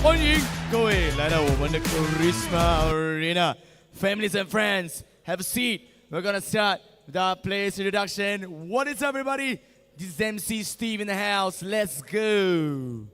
欢迎各位来到我们的 Charisma Arena. Families and friends, have a seat. We're gonna start with our players introduction. What is up, everybody? This is MC Steve in the house. Let's go.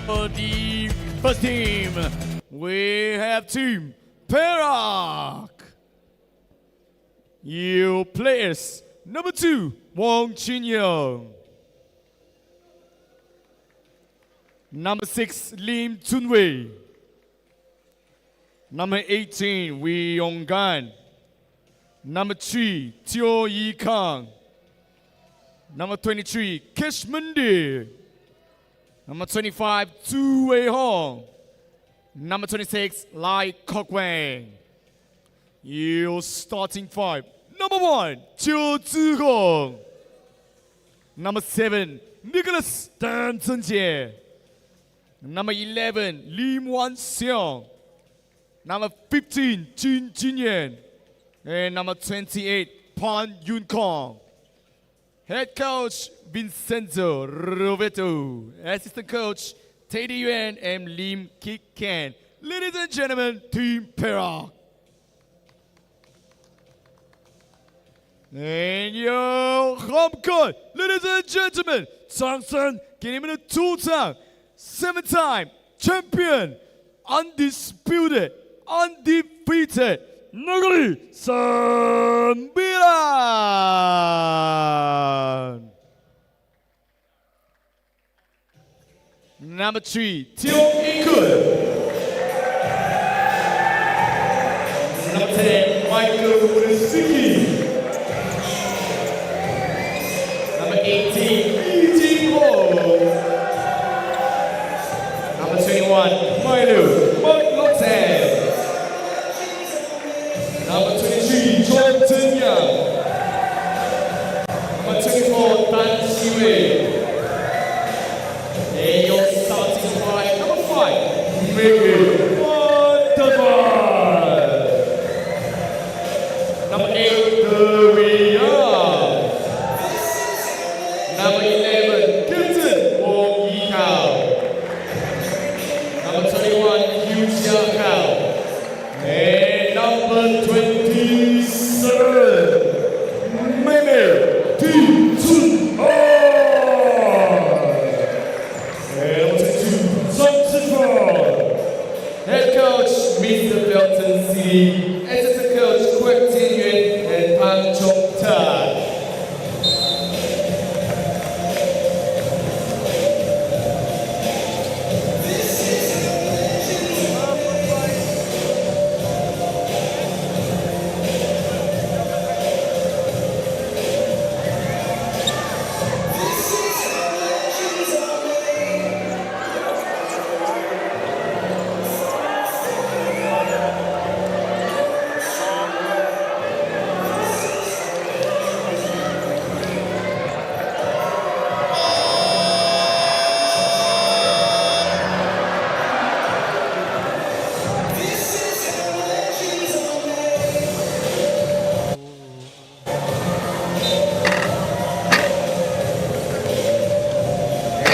For the first team, we have Team Perak. You players, number 2, Wong Chin Young. Number 6, Lim Chun Wei. Number 18, Wee Yong Gan. Number 3, Teo Yi Kang. Number 23, Kesh Mundir. Number 25, Tu Wei Hong. Number 26, Lai Kok Wang. Your starting 5. Number 1, Chiu Zi Hong. Number 7, Nicholas Dan Chen Jie. Number 11, Lim Wan Xiong. Number 15, Jin Jin Yan. And number 28, Pan Yun Kong. Head coach, Vincenzo Roberto. Assistant coach, Teddy Yuan and Lim Kik Ken. Ladies and gentlemen, Team Perak. And yo, Hamkon. Ladies and gentlemen, 掌声给你们的主场 7-time champion, undisputed, undefeated, Negeri Sembilan. Number 3, Teo Ikun. Number 10, Michael Murisiki. Number 18, E.T. Ho. Number 21, Milo Maglotan. Number 23, John Yang. Number 24, Tan Siwei. And your starting 5, number 5, BAKETBALL. Number 8, Young. Number 11, Gilton Wong Yi Kao. Number 21, Yu Xia Kao. And number 27, Meme Ti Chun Ho. Head coach, Mr. Belton C. Assistant coach, Kwek Tin Yuen and Pan Chong Ta.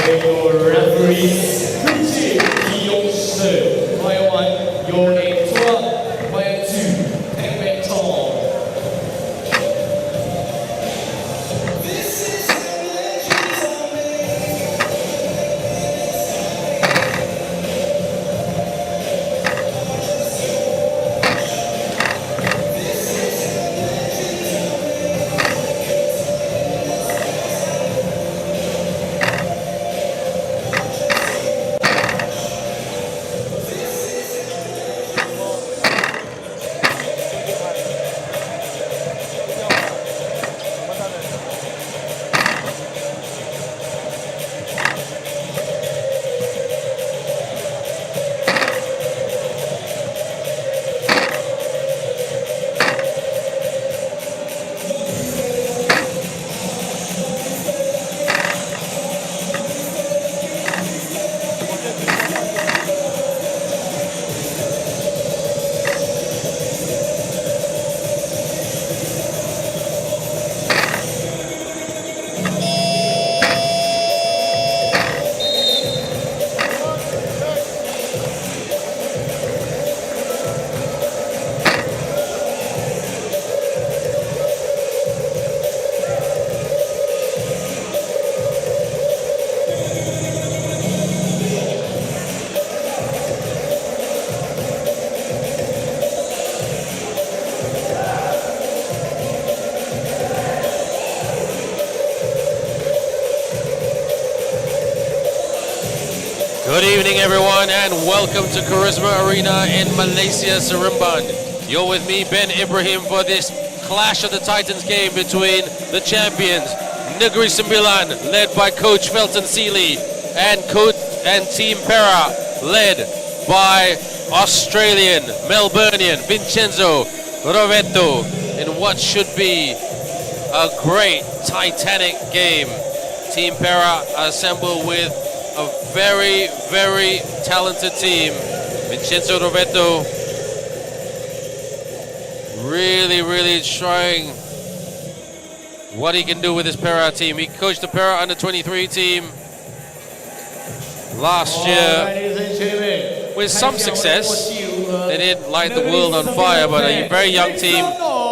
Your referees, Kuchi Yong-se, Fire 1, Your Name 12, Fire 2, Peng Beng Tong. evening, everyone, and welcome to Charisma Arena in Malaysia, Seremban. You're with me, Ben Ibrahim, for this Clash of the Titans game between the champions, Negeri Sembilan, led by Coach Felton Seeley, and Team Perak, led by Australian, Melburnian, Vincenzo Rovetto, in what should be a great Titanic game. Team Perak assembled with a very, very talented team. Vincenzo Rovetto really trying what he can do with his Perak team. He coached the Perak under-23 team last year with some success. They didn't light the world on fire, but a very young team,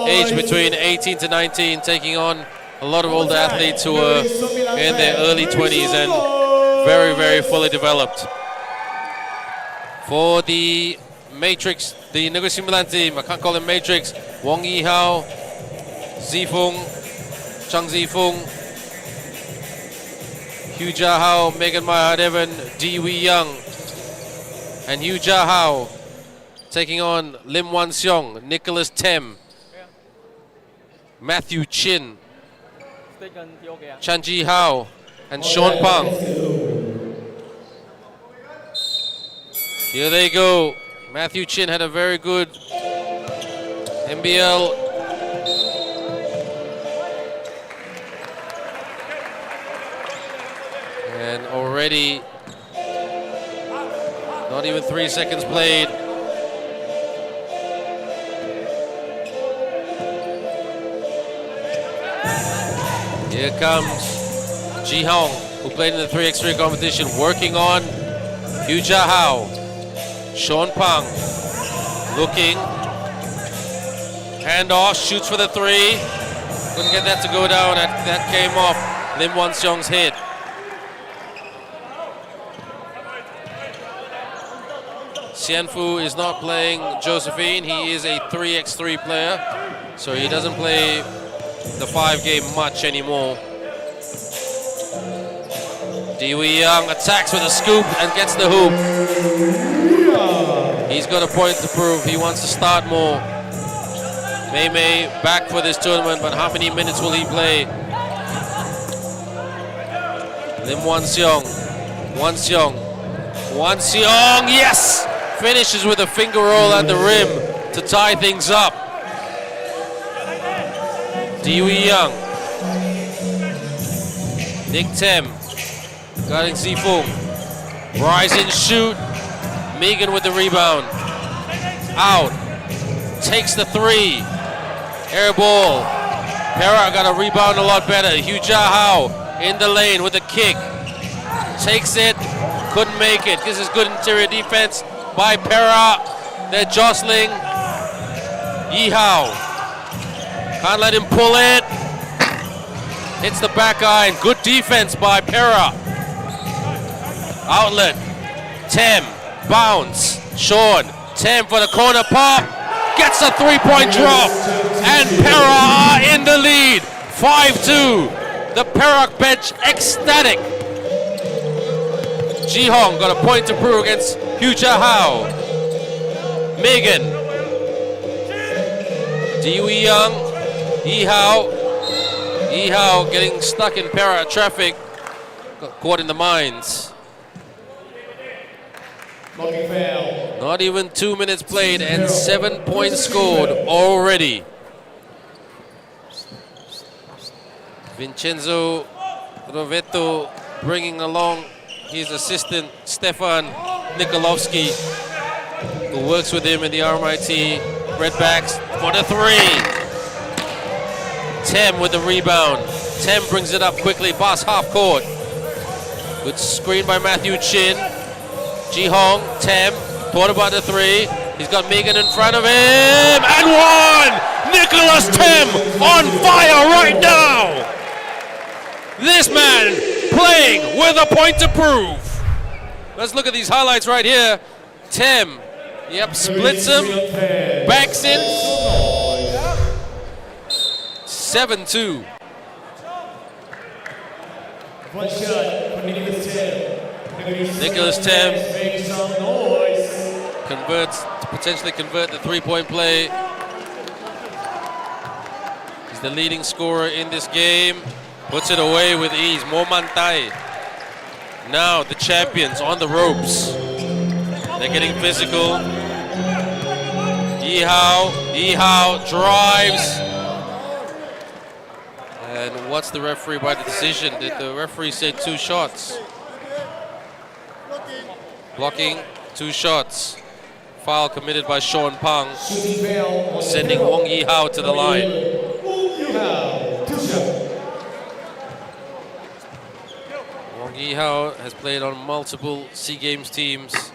aged between 18 to 19, taking on a lot of older athletes who were in their early 20s and very, very fully developed. For the Matrix, the Negeri Sembilan team, I can't call them Matrix, Wong Yi Hao, Zifung, Chang Zifung, Hugh Jia Hao, Megan Mahadevan, Di Wee Young, and Hugh Jia Hao taking on Lim Wan Seong, Nicholas Tem, Matthew Chin, Chan Ji Hao, and Sean Pang. Here they go. Matthew Chin had a very good NBL. And already, not even 3 seconds played. Here comes Ji Hong, who played in the 3x3 competition, working on Hugh Jia Hao. Sean Pang looking, handoff, shoots for the three. Couldn't get that to go down. That came off Lim Wan Seong's head. Xianfu is not playing Josephine. He is a 3x3 player, so he doesn't play the 5-game much anymore. Di Wee Young attacks with a scoop and gets the hoop. He's got a point to prove. He wants to start more. Mei Mei back for this tournament, but how many minutes will he play? Lim Wan Seong. Wan Seong, yes! Finishes with a finger roll at the rim to tie things up. Di Wee Young. Nick Tem. Guarding Zifung. Rise and shoot. Megan with the rebound. Out. Takes the three. Air ball. Perak got a rebound a lot better. Hugh Jia Hao in the lane with a kick. Takes it. Couldn't make it. This is good interior defense by Perak. They're jostling. Yi Hao. Can't let him pull it. Hits the back iron. Good defense by Perak. Outlet. Tem. Bounce. Sean. Tem for the corner pop. Gets a three-point drop. And Perak are in the lead. 5-2. The Perak bench ecstatic. Ji Hong got a point to prove against Hugh Jia Hao. Megan. Di Wee Young. Yi Hao. Yi Hao getting stuck in Perak traffic. Got caught in the mines. Not even 2 minutes played and 7 points scored already. Vincenzo Rovetto bringing along his assistant Stefan Nikolovsky, who works with him in the RMIT Redbacks for the three. Tem with the rebound. Tem brings it up quickly past half court. Good screen by Matthew Chin. Ji Hong, Tem, thought about the three. He's got Megan in front of him, and one! Nicholas Tem on fire right now! This man playing with a point to prove. Let's look at these highlights right here. Tem, yep, splits him, backs in. 7-2. One shot for Nicholas Tem. Nicholas Tem potentially convert the three-point play. He's the leading scorer in this game. Puts it away with ease. Momantai. Now the champions on the ropes. They're getting physical. Yihao drives. And what's the referee by the decision? Did the referee say 2 shots? Blocking, 2 shots. Foul committed by Sean Pang, sending Wong Yihao to the line. Wong Yihao has played on multiple SEA Games teams.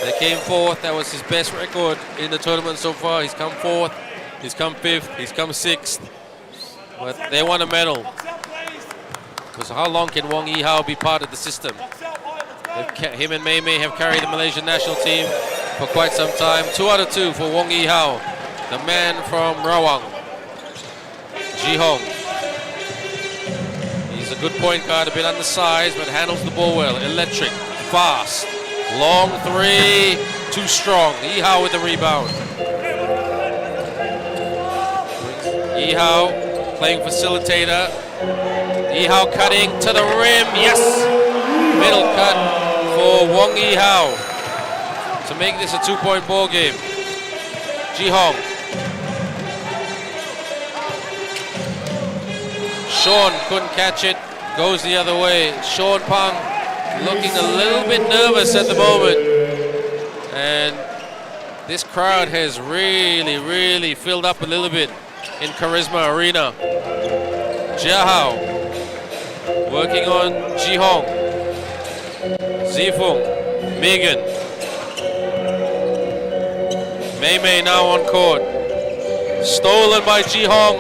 They came 4th. That was his best record in the tournament so far. He's come 4th, he's come 5th, he's come 6th. But they want a medal. Because how long can Wong Yihao be part of the system? Him and Mei Mei have carried the Malaysian national team for quite some time. 2 out of 2 for Wong Yihao, the man from Rawang. Ji Hong. He's a good point guard, a bit undersized, but handles the ball well. Electric, fast, long 3, too strong. Yihao with the rebound. Yihao playing facilitator. Yihao cutting to the rim, yes! Middle cut for Wong Yihao to make this a 2-point ball game. Ji Hong. Sean couldn't catch it, goes the other way. Sean Pang looking a little bit nervous at the moment. And this crowd has really filled up a little bit in Charisma Arena. Jia Hao working on Ji Hong. Zifung, Megan. Mei Mei now on court. Stolen by Ji Hong.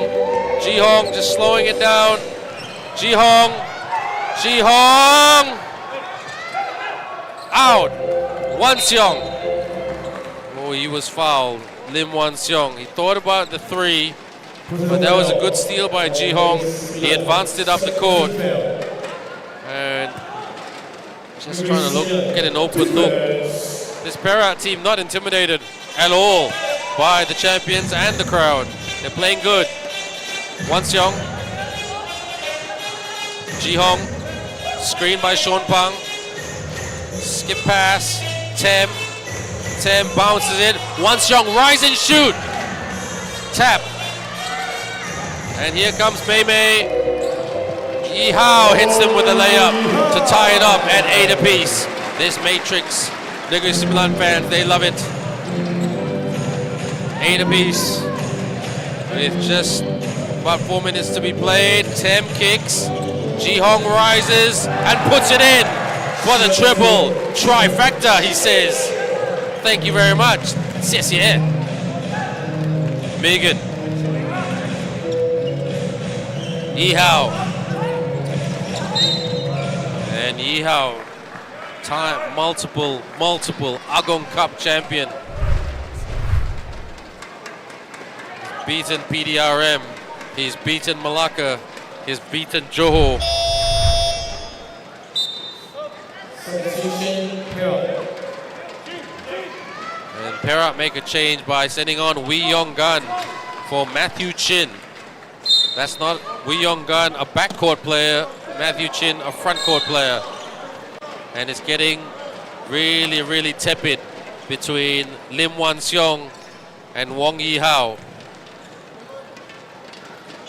Ji Hong just slowing it down. Ji Hong. Ji Hong. Out. Wan Seong. Oh, he was fouled. Lim Wan Seong. He thought about the 3, but that was a good steal by Ji Hong. He advanced it up the court. And just trying to get an open look. This Perak team not intimidated at all by the champions and the crowd. They're playing good. Wan Seong. Ji Hong. Screen by Sean Pang. Skip pass. Tem. Tem bounces it. Wan Seong, rise and shoot. Tap. And here comes Mei Mei. Yihao hits them with a layup to tie it up at 8 apiece. This matrix, Negeri Sembilan fans, they love it. 8 apiece. With just about 4 minutes to be played. Tem kicks. Ji Hong rises and puts it in for the triple. Trifecta, he says. Thank you very much. 谢谢. Megan. Yihao. And Yihao, multiple Agong Cup champion. He's beaten PDRM, he's beaten Malacca, he's beaten Johor. And Perak make a change by sending on Wee Yong Gun for Matthew Chin. That's not Wee Yong Gun, a backcourt player. Matthew Chin, a frontcourt player. And it's getting really tepid between Lim Wan Seong and Wong Yihao.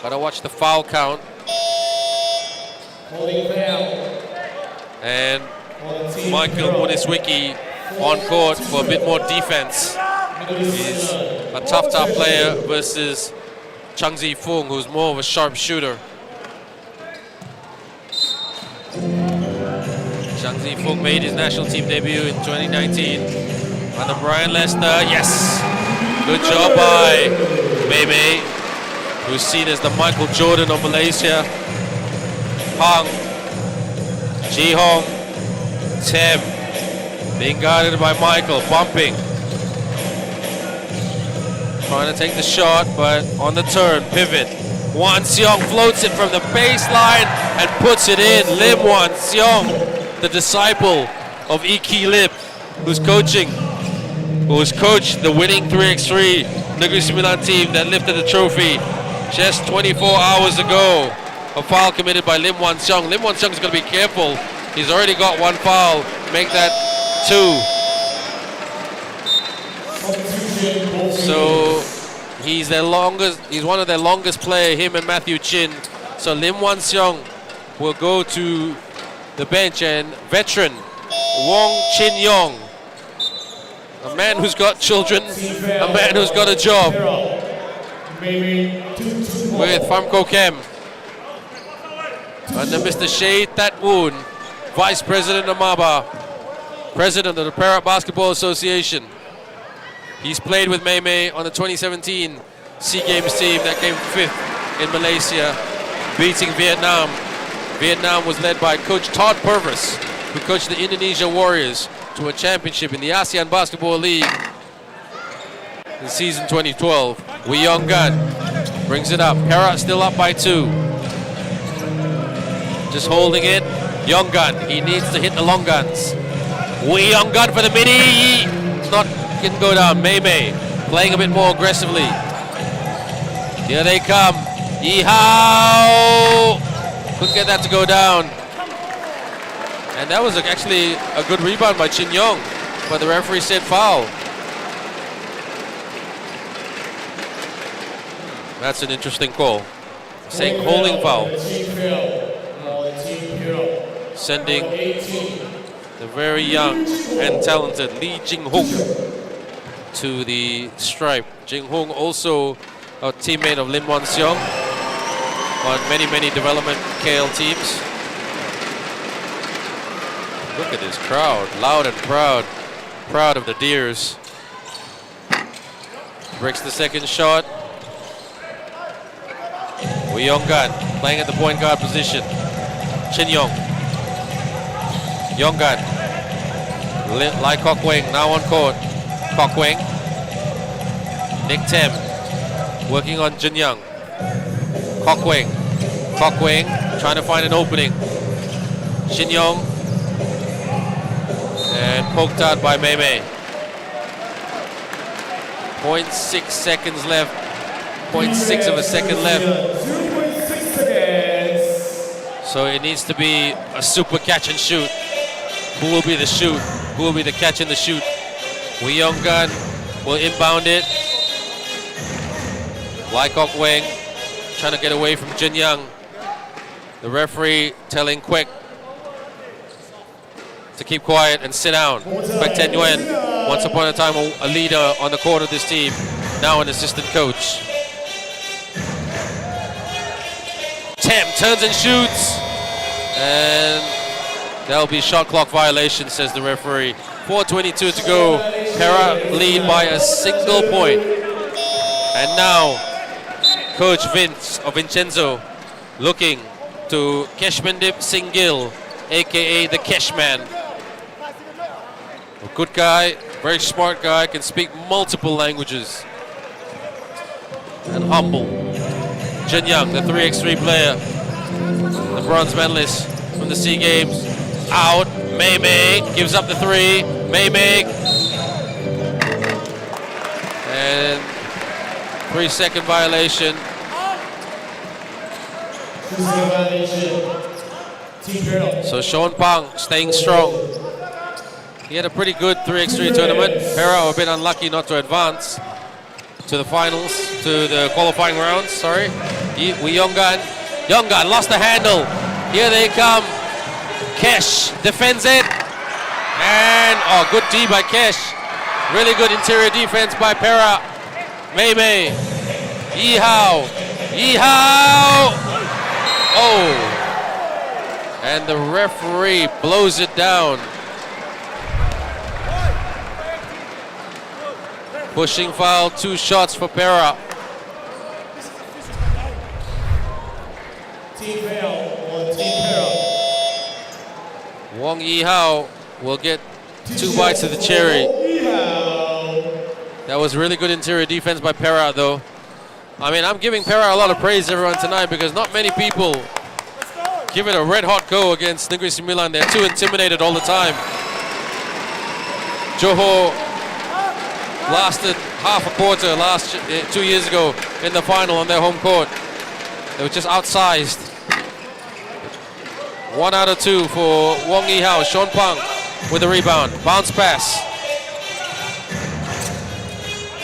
Gotta watch the foul count. And Michael Muniswicki on court for a bit more defense. He's a tough player versus Chang Zifung, who's more of a sharp shooter. Chang Zifung made his national team debut in 2019 under Brian Lester. Yes! Good job by Mei Mei, who's seen as the Michael Jordan of Malaysia. Pang, Ji Hong, Tem, being guarded by Michael, bumping. Trying to take the shot, but on the turn, pivot. Wan Seong floats it from the baseline and puts it in. Lim Wan Seong the disciple of Iki Lip, who's coached the winning 3x3 Negeri Sembilan team that lifted the trophy just 24 hours ago. A foul committed by Lim Wan Seong. Lim Wan Seong is going to be careful. He's already got one foul. Make that 2. So he's one of their longest player, him and Matthew Chin. So Lim Wan Seong will go to the bench, and veteran Wong Chin Yong, a man who's got children, a man who's got a job with Famco Chem, under Mr. Shay Tat Woon, Vice President of MABA, President of the Perak Basketball Association. He's played with Mei Mei on the 2017 SEA Games team that came 5th in Malaysia, beating Vietnam. Vietnam was led by Coach Todd Purvis, who coached the Indonesia Warriors to a championship in the ASEAN Basketball League in season 2012. Wee Yong Gan brings it up. Perak still up by 2. Just holding it. Yong Gan, he needs to hit the long guns. Wee Yong Gan for the mini. Not can go down. Mei Mei playing a bit more aggressively. Here they come. Yi Hao couldn't get that to go down. And that was actually a good rebound by Chin Yong, but the referee said foul. That's an interesting call. Saying holding foul. Sending the very young and talented Lee Jing Hung to the stripe. Jing Hung also a teammate of Lim Wan Seong on many development KL teams. Look at this crowd, loud and proud. Proud of the Deers. Breaks the second shot. Wee Yong Gan playing at the point guard position. Chin Yong. Yong Gan. Lai Kok Weng now on court. Kok Weng. Nick Tem working on Jin Young. Kok Weng. Kok Weng trying to find an opening. Chin Yong. And poked out by Mei Mei. 0.6 seconds left. 0.6 of a second left. So it needs to be a super catch and shoot. Who will be the shoot? Who will be the catch and the shoot? Wee Yong Gan will inbound it. Lai Kok Weng trying to get away from Jin Young. The referee telling Kwek to keep quiet and sit down. Kwek Ten Yuen, once upon a time a leader on the court of this team, now an assistant coach. Tem turns and shoots, and that'll be shot clock violation, says the referee. 4:22 to go. Perak lead by a single point. And now, Coach Vincenzo looking to Keshmandip Singhil, aka the Keshman. A good guy, very smart guy, can speak multiple languages. And humble. Jin Young, the 3x3 player, the bronze medalist from the SEA Games, out. Mei Mei gives up the 3. Mei Mei. And 3-second violation. So Sean Pang staying strong. He had a pretty good 3x3 tournament. Perak were a bit unlucky not to advance to the finals, to the qualifying rounds, sorry. Wee Yong Gan. Yong Gan lost the handle. Here they come. Kesh defends it. And, oh, good D by Kesh. Really good interior defense by Perak. Mei Mei. Yi Hao. Yi Hao. Oh. And the referee blows it down. Pushing foul, 2 shots for Perak. Wong Yi Hao will get 2 bites of the cherry. That was really good interior defense by Perak, though. I mean, I'm giving Perak a lot of praise, everyone, tonight, because not many people give it a red hot go against Negeri Sembilan. They're too intimidated all the time. Johor lasted half a quarter 2 years ago in the final on their home court. They were just outsized. 1 out of 2 for Wong Yi Hao. Sean Pang with the rebound. Bounce pass.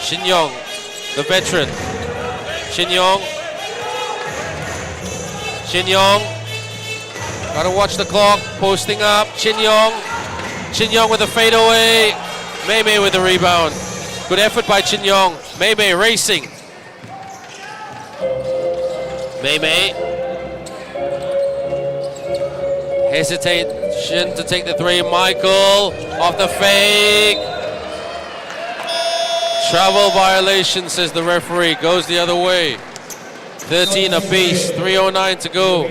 Shin Yong, the veteran. Shin Yong. Shin Yong. Gotta watch the clock. Posting up. Shin Yong. Shin Yong with a fadeaway. Mei Mei with the rebound. Good effort by Shin Yong. Mei Mei racing. Mei Mei. Hesitation to take the three. Michael off the fake. Travel violation, says the referee. Goes the other way. 13 apiece. 3:09 to go.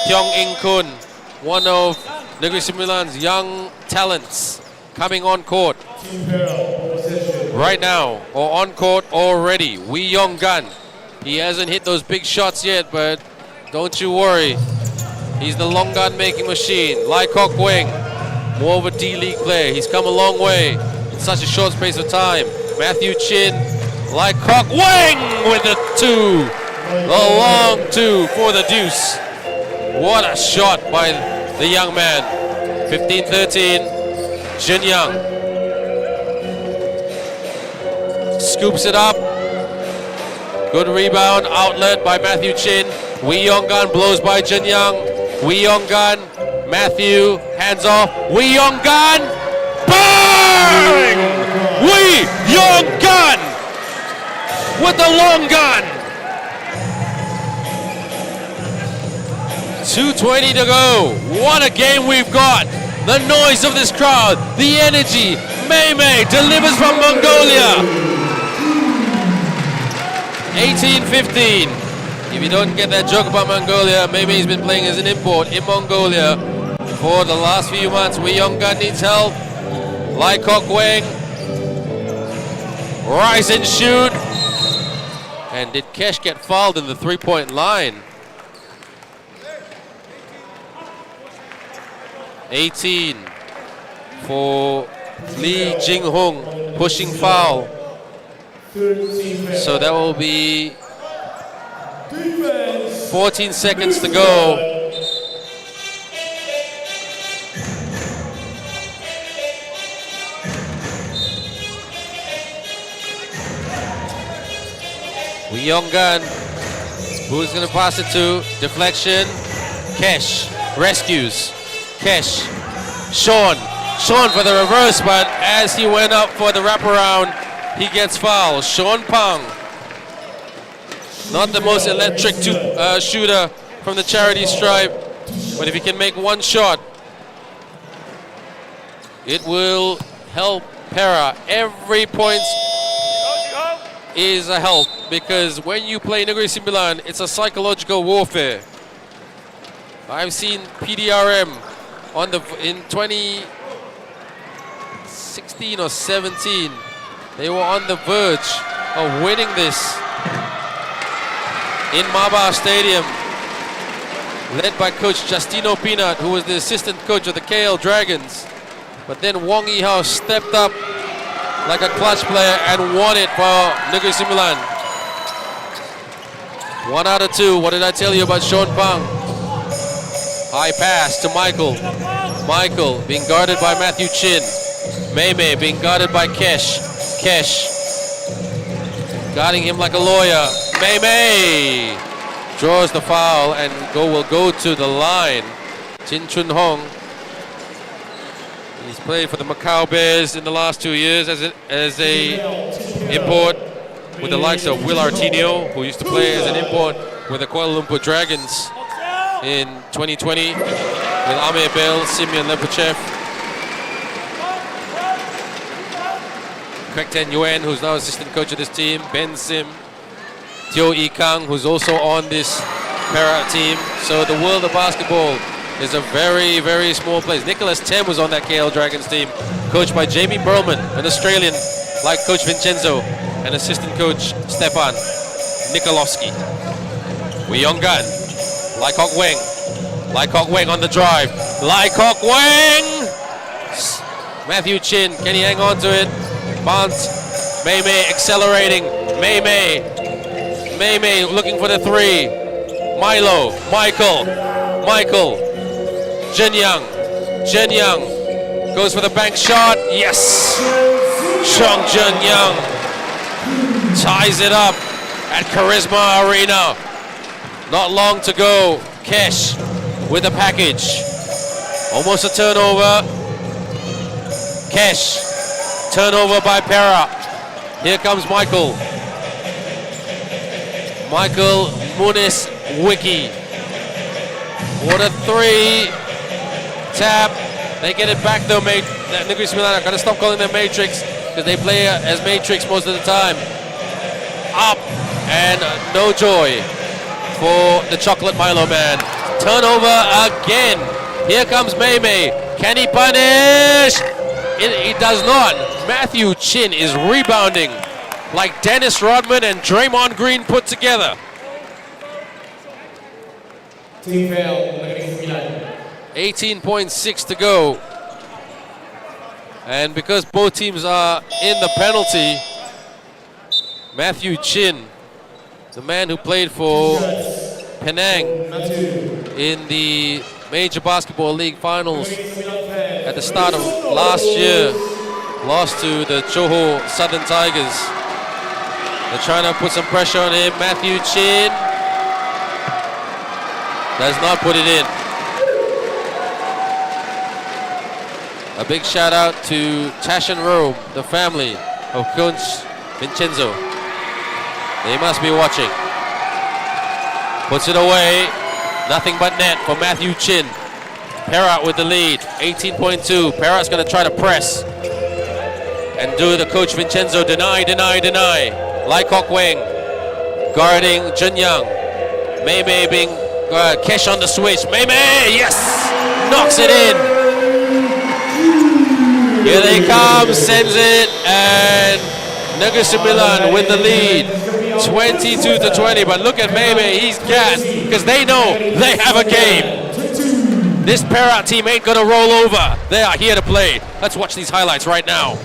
Tiong In Kun, one of Negeri Sembilan's young talents, coming on court right now, or on court already. Wee Yong Gan. He hasn't hit those big shots yet, but don't you worry. He's the long gun making machine. Lai Kok Weng, more of a D-League player. He's come a long way in such a short space of time. Matthew Chin, Lai Kok Weng with the two. The long two for the deuce. What a shot by the young man. 15-13, Jin Young. Scoops it up. Good rebound, outlet by Matthew Chin. Wee Yong Gan blows by Jin Young. Wee Yong Gan, Matthew, hands off. Wee Yong Gan, bang! Wee Yong Gan with the long gun. 2:20 to go. What a game we've got. The noise of this crowd, the energy. Mei Mei delivers from Mongolia. 18-15. If you don't get that joke about Mongolia, maybe he's been playing as an import in Mongolia for the last few months. Wee Yong Gan needs help. Lai Kok Weng. Rise and shoot. And did Kesh get fouled in the three-point line? 18 for Lee Jing Hung, pushing foul. So that will be 14 seconds to go. Wee Yong Gan, who's going to pass it to? Deflection. Kesh rescues. Kesh. Sean for the reverse, but as he went up for the wraparound, he gets fouled. Sean Pang, not the most electric shooter from the charity stripe, but if he can make one shot, it will help Perak. Every point is a help, because when you play Negeri Sembilan, it's a psychological warfare. I've seen PDRM in 2016 or 17. They were on the verge of winning this in MABA Stadium, led by Coach Justino Peanut, who was the assistant coach of the KL Dragons. But then Wong Yi Hao stepped up like a clutch player and won it for Negeri Sembilan. 1 out of 2. What did I tell you about Sean Pang? High pass to Michael. Michael being guarded by Matthew Chin. Mei Mei being guarded by Kesh. Kesh guarding him like a lawyer. Mei Mei draws the foul and will go to the line. Chin Chun Hong. He's played for the Macau Bears in the last 2 years as a import with the likes of Will Artinio, who used to play as an import with the Kuala Lumpur Dragons in 2020 with Amir Bell, Simeon Lepachev, Craig Ten Yuen, who's now assistant coach of this team, Ben Sim, Teo Yi Kang, who's also on this Perak team. So the world of basketball is a very, very small place. Nicholas Tem was on that KL Dragons team, coached by Jamie Burlman, an Australian like Coach Vincenzo, and assistant coach Stefan Nikolovsky. Wee Yong Gan Lai Kok Weng. Lai Kok Weng on the drive. Lai Kok Weng! Matthew Chin, can he hang on to it? Bounce. Mei Mei accelerating. Mei Mei. Mei Mei looking for the three. Milo. Michael. Michael. Jin Young. Jin Young goes for the bank shot. Yes! Chong Jin Young ties it up at Charisma Arena. Not long to go. Kesh with the package. Almost a turnover. Kesh. Turnover by Perak. Here comes Michael. Michael Muniz Wiki. What a three. Tap. They get it back though, mate. Negeri Sembilan are gonna stop calling them Matrix because they play as Matrix most of the time. Up and no joy for the Chocolate Milo man. Turnover again. Here comes Mei Mei. Can he punish? He does not. Matthew Chin is rebounding like Dennis Rodman and Draymond Green put together. Team fail, Negeri Sembilan. 18.6 to go. And because both teams are in the penalty, Matthew Chin, the man who played for Penang in the Major Basketball League Finals at the start of last year, lost to the Johor Southern Tigers. They're trying to put some pressure on him. Matthew Chin does not put it in. A big shout out to Tash and Rome, the family of Coach Vincenzo. They must be watching. Puts it away. Nothing but net for Matthew Chin. Perak with the lead, 18.2. Perak's going to try to press and do the Coach Vincenzo deny. Lai Kok Weng guarding Jin Young. Mei Mei being Kesh on the switch. Mei Mei, yes! Knocks it in. Here they come, sends it, and Negeri Sembilan with the lead, 22-20. But look at Mei Mei, he's gassed because they know they have a game. This Perak team ain't gonna roll over. They are here to play. Let's watch these highlights right now.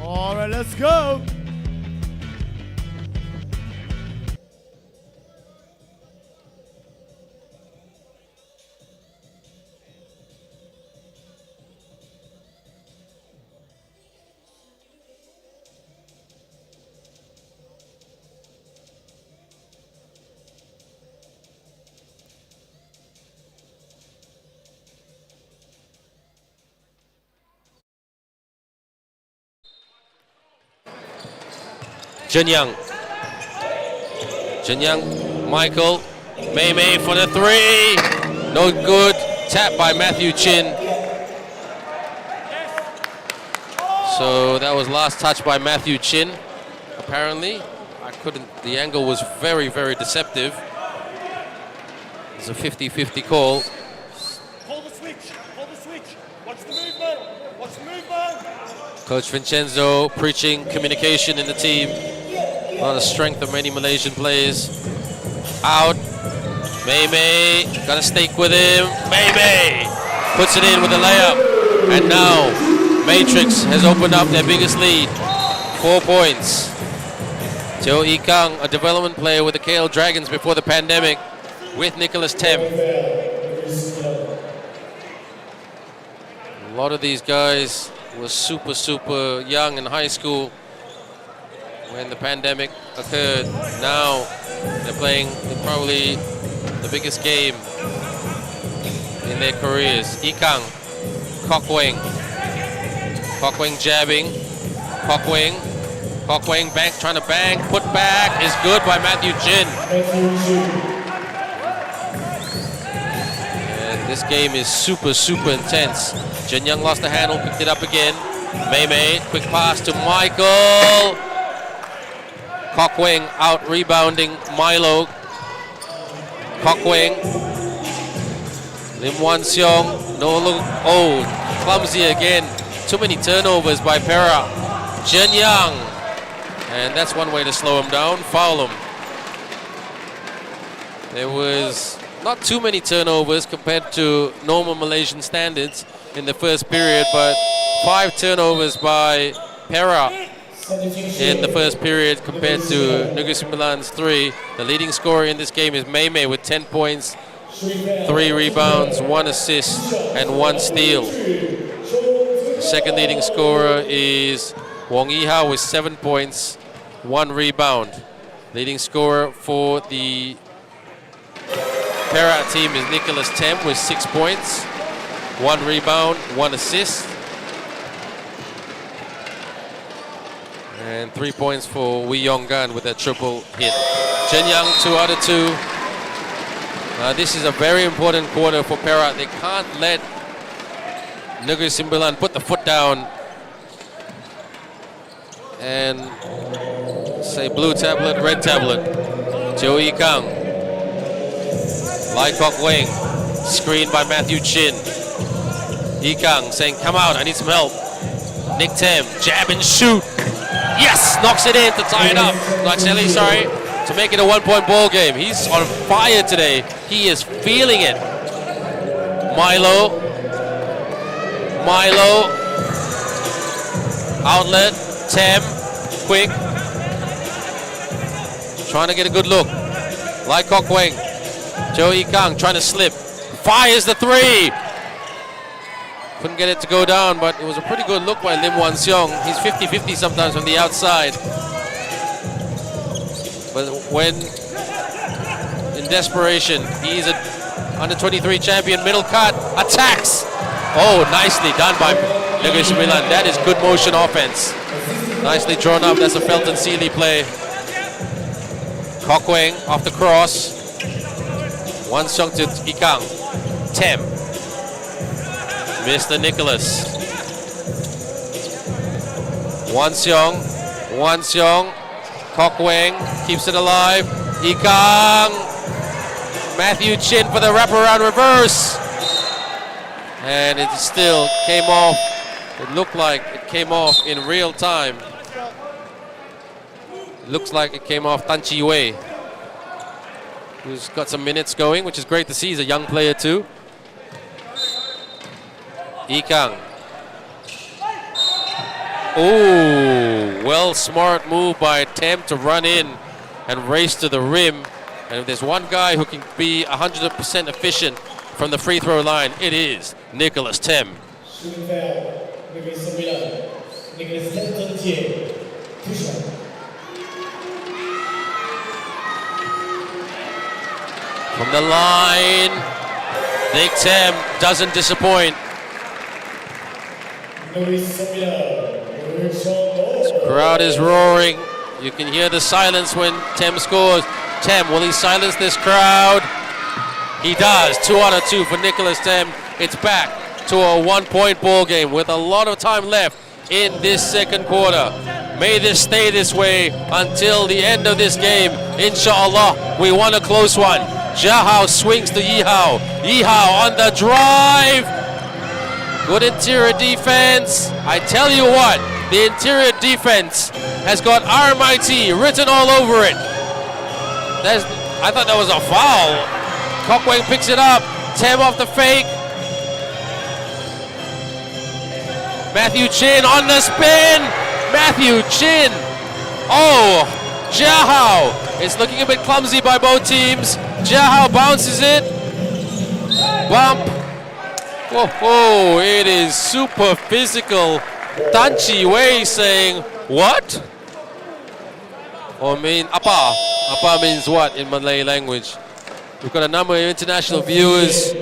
All right, let's go. Jenyang. Jenyang, Michael. Mei for the three. No good. Tap by Matthew Chin. So that was last touch by Matthew Chin. Apparently, the angle was very, very deceptive. It's a 50-50 call. Hold the switch. Watch the movement. Coach Vincenzo preaching communication in the team. A lot of strength of many Malaysian players. Out. Mei, got a stake with him. Mei puts it in with a layup. And now, Matrix has opened up their biggest lead. 4 points. Teo Ikang, a development player with the KL Dragons before the pandemic, with Nicholas Tem. A lot of these guys were super young in high school when the pandemic occurred. Now they're playing probably the biggest game in their careers. Ikang, Kokweng jabbing, Kokweng bank, trying to bang, put back is good by Matthew Chin. And this game is super intense. Jenyang lost the handle, picked it up again. Mei, quick pass to Michael. Kokweng out rebounding Milo. Kokweng. Lim Wan Seong. No look. Oh, clumsy again. Too many turnovers by Perak. Jenyang. And that's one way to slow him down. Foul him. There was not too many turnovers compared to normal Malaysian standards in the first period, but 5 turnovers by Perak in the first period compared to Negeri Sembilan's 3. The leading scorer in this game is Mei with 10 points, 3 rebounds, 1 assist, and 1 steal. The second leading scorer is Wong Yiha with 7 points, 1 rebound. Leading scorer for the Perak team is Nicholas Tem with 6 points, 1 rebound, 1 assist. And 3 points for Wee Yong Gan with a triple hit. Jenyang 2 out of 2. This is a very important quarter for Perak. They can't let Negeri Sembilan put the foot down and say blue tablet, red tablet. Joey Kang. Lai Kok Weng. Screened by Matthew Chin. Ikang saying, come out, I need some help. Nick Tem, jab and shoot. Yes, knocks it in to tie it up. Laxelli, sorry, to make it a 1-point ball game. He's on fire today. He is feeling it. Milo. Outlet. Tem. Quick. Trying to get a good look. Lai Kok Weng. Joey Kang trying to slip. Fires the 3. Couldn't get it to go down, but it was a pretty good look by Lim Wan Seong. He's 50-50 sometimes from the outside. But when in desperation, he's an under-23 champion, middle cut, attacks. Oh, nicely done by Negeri Sembilan. That is good motion offense. Nicely drawn up. That's a Felton Sealy play. Kok Weng off the cross. One song to Ikang. Tem. Mr. Nicholas. Wan Seong. Kok Weng keeps it alive. Ikang. Matthew Chin for the wraparound reverse. And it still came off. It looked like it came off in real time. It looks like it came off Tan Chi Wei, who's got some minutes going, which is great to see. He's a young player too. Ikang. Oh, well, smart move by Tem to run in and race to the rim. And if there's one guy who can be 100% efficient from the free throw line, it is Nicholas Tem. From the line, Nick Tem doesn't disappoint. This crowd is roaring You can hear the silence when Tem scores. Tem, will he silence this crowd? He does. 2 out of 2 for Nicholas Tem. It's back to a 1-point ball game with a lot of time left in this second quarter. May this stay this way until the end of this game. Inshallah, we want a close one. Jahao swings to Yihao. Yihao on the drive. Good interior defense. I tell you what, the interior defense has got RMIT written all over it. I thought that was a foul. Kokweng picks it up. Tem off the fake. Matthew Chin on the spin. Matthew Chin. Oh, Jahao. It's looking a bit clumsy by both teams. Jahao bounces it. Bump. Whoa, it is super physical. Tan Chi Wei saying, what? Or mean, apa? Apa means what in Malay language? We've got a number of international viewers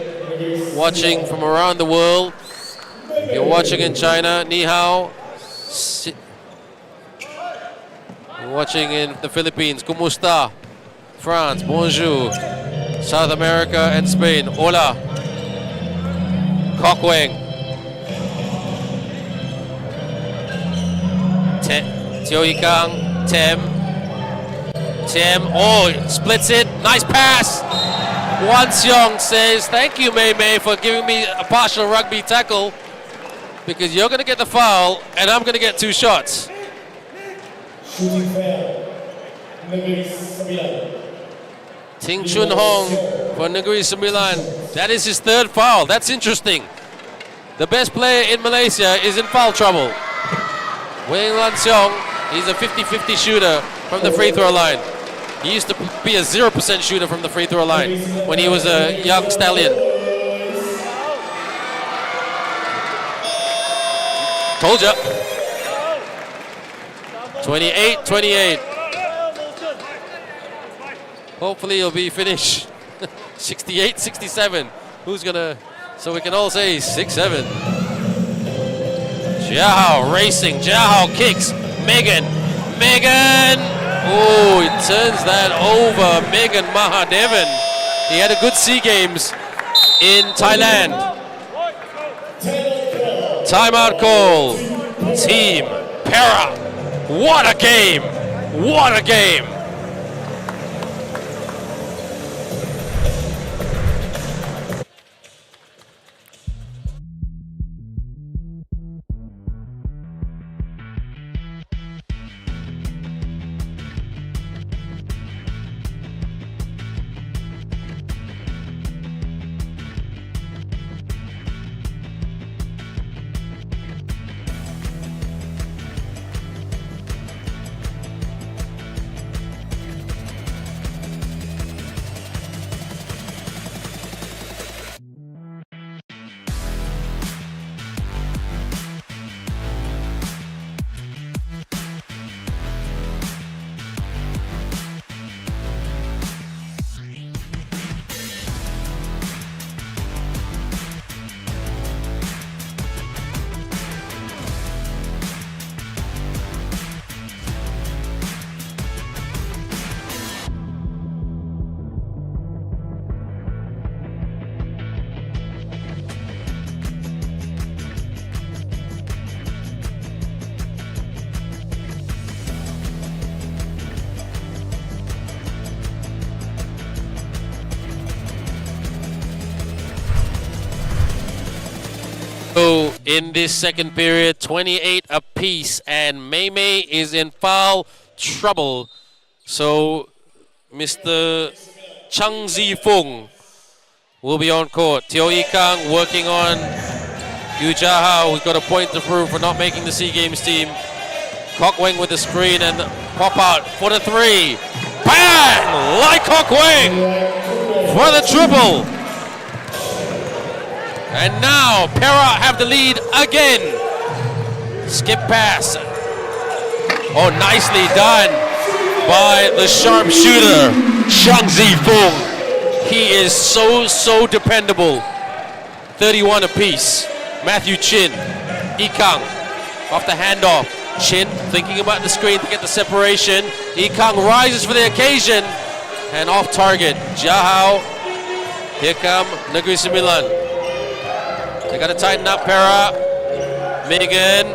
watching from around the world. You're watching in China, ni hao. You're watching in the Philippines, kumusta? France, bonjour. South America and Spain, hola. Kokweng. Teo Ikang, Tem. Oh, splits it. Nice pass. Wan Seong says, thank you, Mei Mei, for giving me a partial rugby tackle, because you're going to get the foul and I'm going to get 2 shots. Shooting foul. Negeri Sembilan. Ting Chun Hong for Negeri Sembilan. That is his 3rd foul. That's interesting. The best player in Malaysia is in foul trouble. Wing Lan Seong, he's a 50-50 shooter from the free throw line. He used to be a 0% shooter from the free throw line when he was a young stallion. Told ya. 28-28. Hopefully it'll be finished. 68-67. Who's gonna, so we can all say 6-7. Jahao racing, Jahao kicks, Megan. Oh, he turns that over, Megan Mahadevan. He had a good SEA Games in Thailand. Timeout call. Team Perak. What a game! What a game! So in this second period, 28 apiece, and Mei Mei is in foul trouble. So Mr. Chang Zifeng will be on court. Teo Ikang working on Yu Jahao, who's got a point to prove for not making the SEA Games team. Kokweng with the screen and pop out for the 3. Bang! Like Kokweng for the triple. And now Perak have the lead again. Skip pass. Oh, nicely done by the sharpshooter, Chang Zifeng. He is so dependable. 31 apiece. Matthew Chin, Ikang, off the handoff. Chin thinking about the screen to get the separation. Ikang rises for the occasion and off target. Jahau. Here come Negeri Sembilan. They got to tighten up Perak. Megan,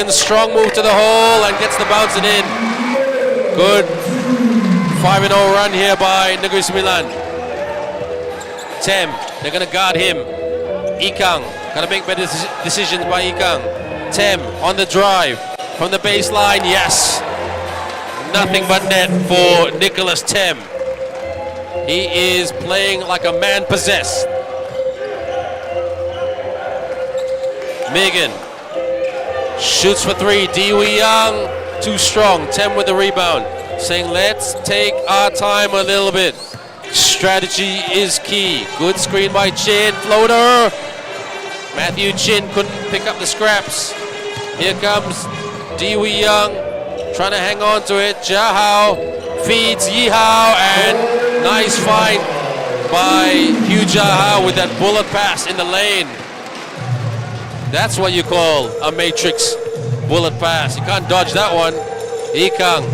strong move to the hole and gets the bounce it in. Good 5-0 run here by Negeri Sembilan. Tem, they're going to guard him. Ikang, got to make better decisions by Ikang. Tem on the drive from the baseline, yes. Nothing but net for Nicholas Tem. He is playing like a man possessed. Megan shoots for three. Diwi Young, too strong. Tem with the rebound, saying let's take our time a little bit. Strategy is key. Good screen by Chin. Floater. Matthew Chin couldn't pick up the scraps. Here comes Diwi Young, trying to hang on to it. Jahau feeds Yihao, and nice find by Hugh Jahau with that bullet pass in the lane. That's what you call a matrix bullet pass. You can't dodge that one. Ikang,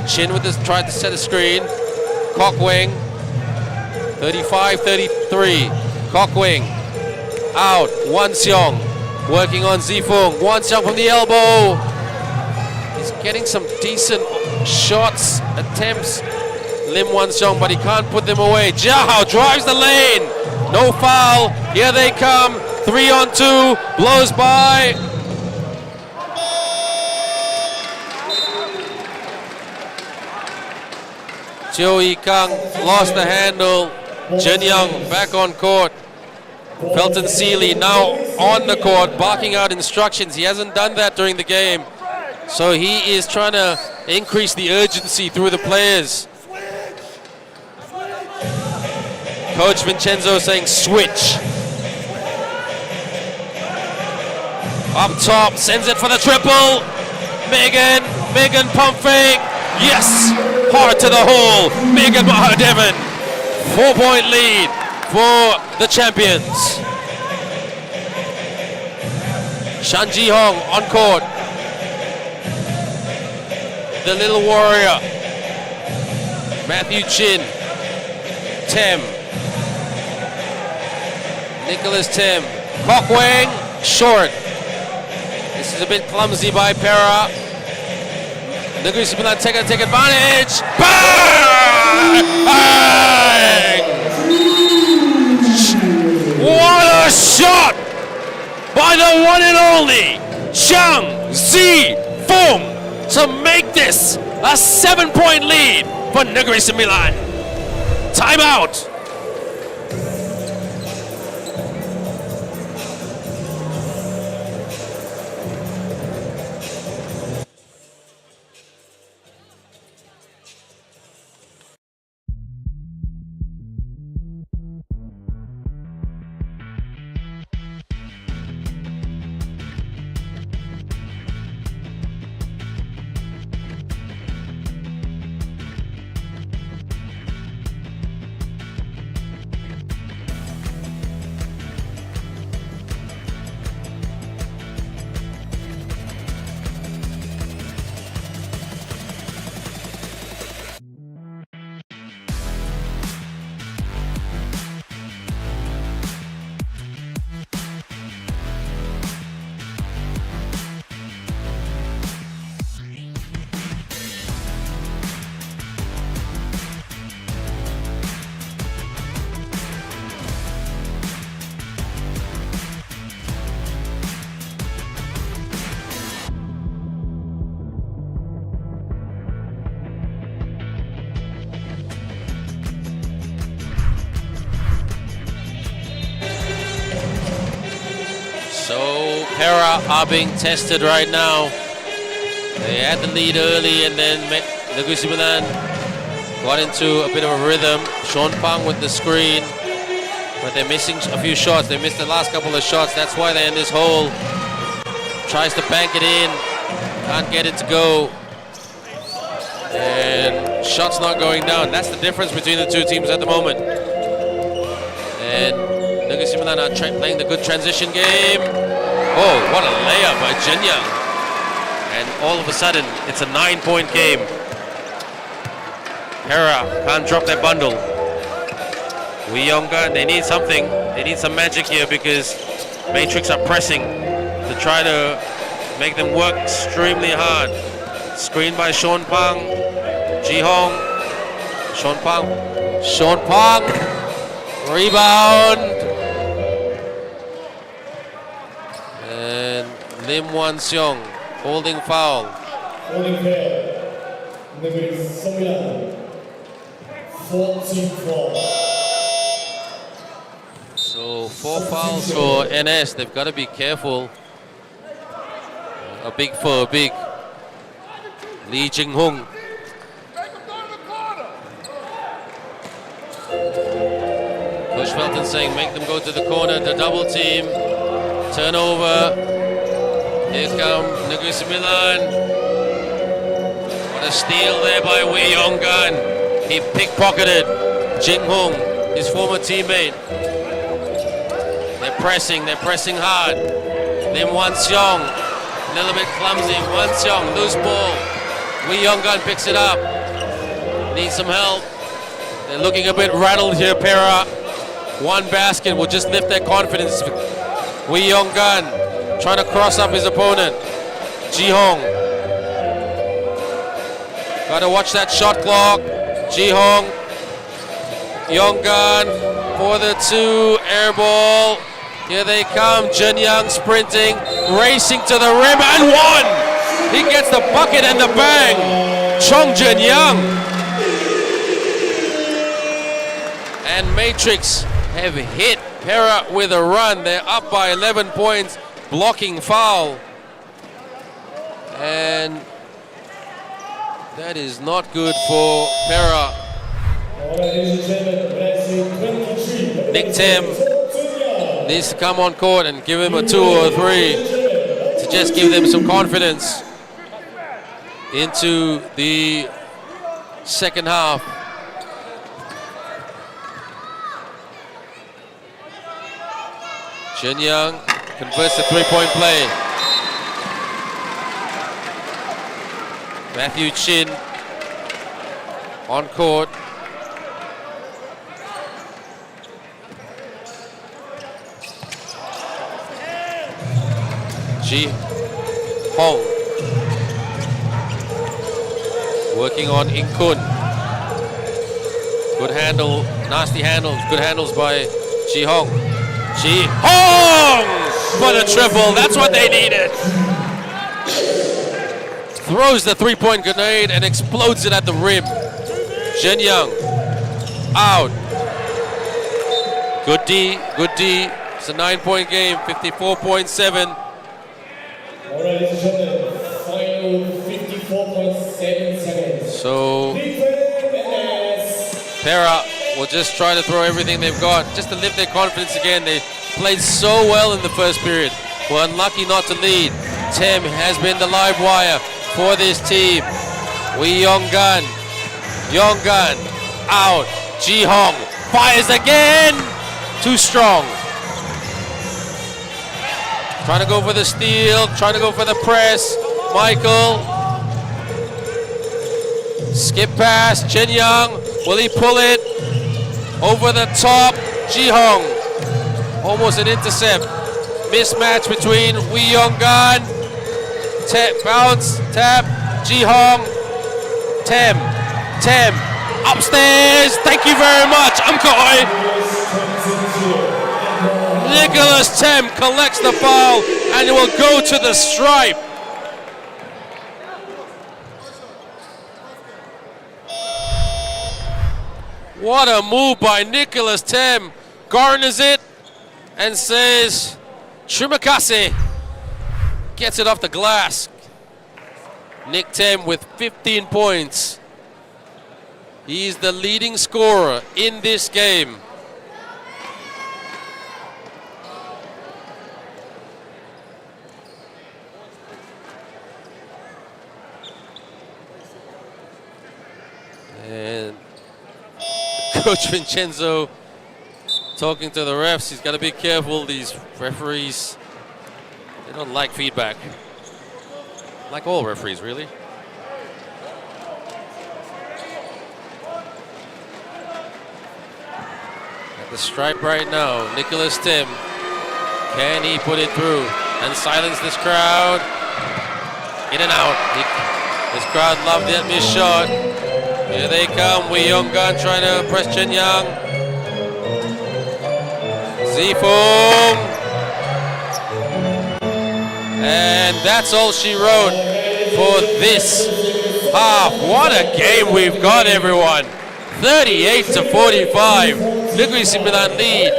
Chin with this, tried to set a screen. Cockwing, 35-33. Cockwing, out. Wan Seong, working on Zifung. Wan Seong from the elbow. He's getting some decent shots, attempts, Lim Wan Seong, but he can't put them away. Jahau drives the lane. No foul. Here they come. 3-on-2, blows by. Teo Ikang lost the handle. Jen Young back on court. Felton Seeley now on the court, barking out instructions. He hasn't done that during the game, so he is trying to increase the urgency through the players. Coach Vincenzo saying switch. Up top, sends it for the triple. Megan pump fake. Yes, hard to the hole. Megan Mahadevan. 4-point lead for the champions. Shan Ji Hong on court. The little warrior. Matthew Chin. Tem. Nicholas Tem. Cockwing, short. This is a bit clumsy by Perak. Negeri Sembilan take advantage. Bang! What a shot by the one and only Zhang Zifeng to make this a 7-point lead for Negeri Sembilan. Timeout. So Perak are being tested right now. They had the lead early and then Negeri Sembilan got into a bit of a rhythm. Sean Pang with the screen, but they're missing a few shots. They missed the last couple of shots. That's why they're in this hole. Tries to bank it in, can't get it to go. And shots not going down. That's the difference between the two teams at the moment. And Negeri Sembilan are playing the good transition game. Oh, what a layup by Jen Young. And all of a sudden, it's a 9-point game. Perak can't drop their bundle. Wiyongan, they need something. They need some magic here because Matrix are pressing to try to make them work extremely hard. Screen by Sean Pang. Ji-hong. Sean Pang. Rebound. And Lim Wan Seong holding foul. Holding foul. Negeri Sembilan. 44. So 4 fouls for NS. They've got to be careful. A big for a big. Lee Jing-hung. Coach Felton saying make them go to the corner, the double team. Turnover. Here come Negeri Sembilan. What a steal there by Wei Yonggan. He pickpocketed Jing-hung, his former teammate. They're pressing hard. Lim Wan Seong, a little bit clumsy. Wan Seong, loose ball. Wei Yonggan picks it up. Needs some help. They're looking a bit rattled here, Perak. One basket will just lift their confidence. Wei Yonggan trying to cross up his opponent. Ji-hong. Gotta watch that shot clock. Ji-hong. Yonggan for the 2, air ball. Here they come, Jenyang sprinting, racing to the rim, and one! He gets the bucket and the bang! Chong Jenyang. And Matrix have hit Perak with a run. They're up by 11 points, blocking foul. And that is not good for Perak. Nick Tim needs to come on court and give him a 2 or a 3 to just give them some confidence into the second half. Jenyang converts the 3-point play. Matthew Chin on court. Ji-hong working on Inkun. Good handle, nasty handles, good handles by Ji-hong. Ji-hong for the triple, that's what they needed. Throws the 3-point grenade and explodes it at the rim. Jenyang out. Good D. It's a 9-point game, 54.7. Alright, ladies and gentlemen, final 54.7 seconds. So Perak will just try to throw everything they've got just to lift their confidence again. They played so well in the first period. Were unlucky not to lead. Tem has been the live wire for this team. Wei Yonggan out. Ji-hong fires again. Too strong. Trying to go for the steal, trying to go for the press. Michael. Skip pass, Jenyang. Will he pull it? Over the top, Ji-hong. Almost an intercept. Mismatch between Wei Yonggan. Bounce, tap, Ji-hong. Tem. Upstairs, thank you very much, Umkoi. Nicholas Tem collects the foul and it will go to the stripe. What a move by Nicholas Tem. Garners it and says, Trimakase. Gets it off the glass. Nick Tem with 15 points. He's the leading scorer in this game. And Coach Vincenzo talking to the refs. He's got to be careful. These referees, they don't like feedback. Like all referees, really. At the stripe right now, Nicholas Tim. Can he put it through and silence this crowd? In and out. This crowd loved that missed shot. Here they come. Wee Young Gun trying to press Chen Yang. Zifung. And that's all she wrote for this half. What a game we've got, everyone. 38-45. Negeri Sembilan lead.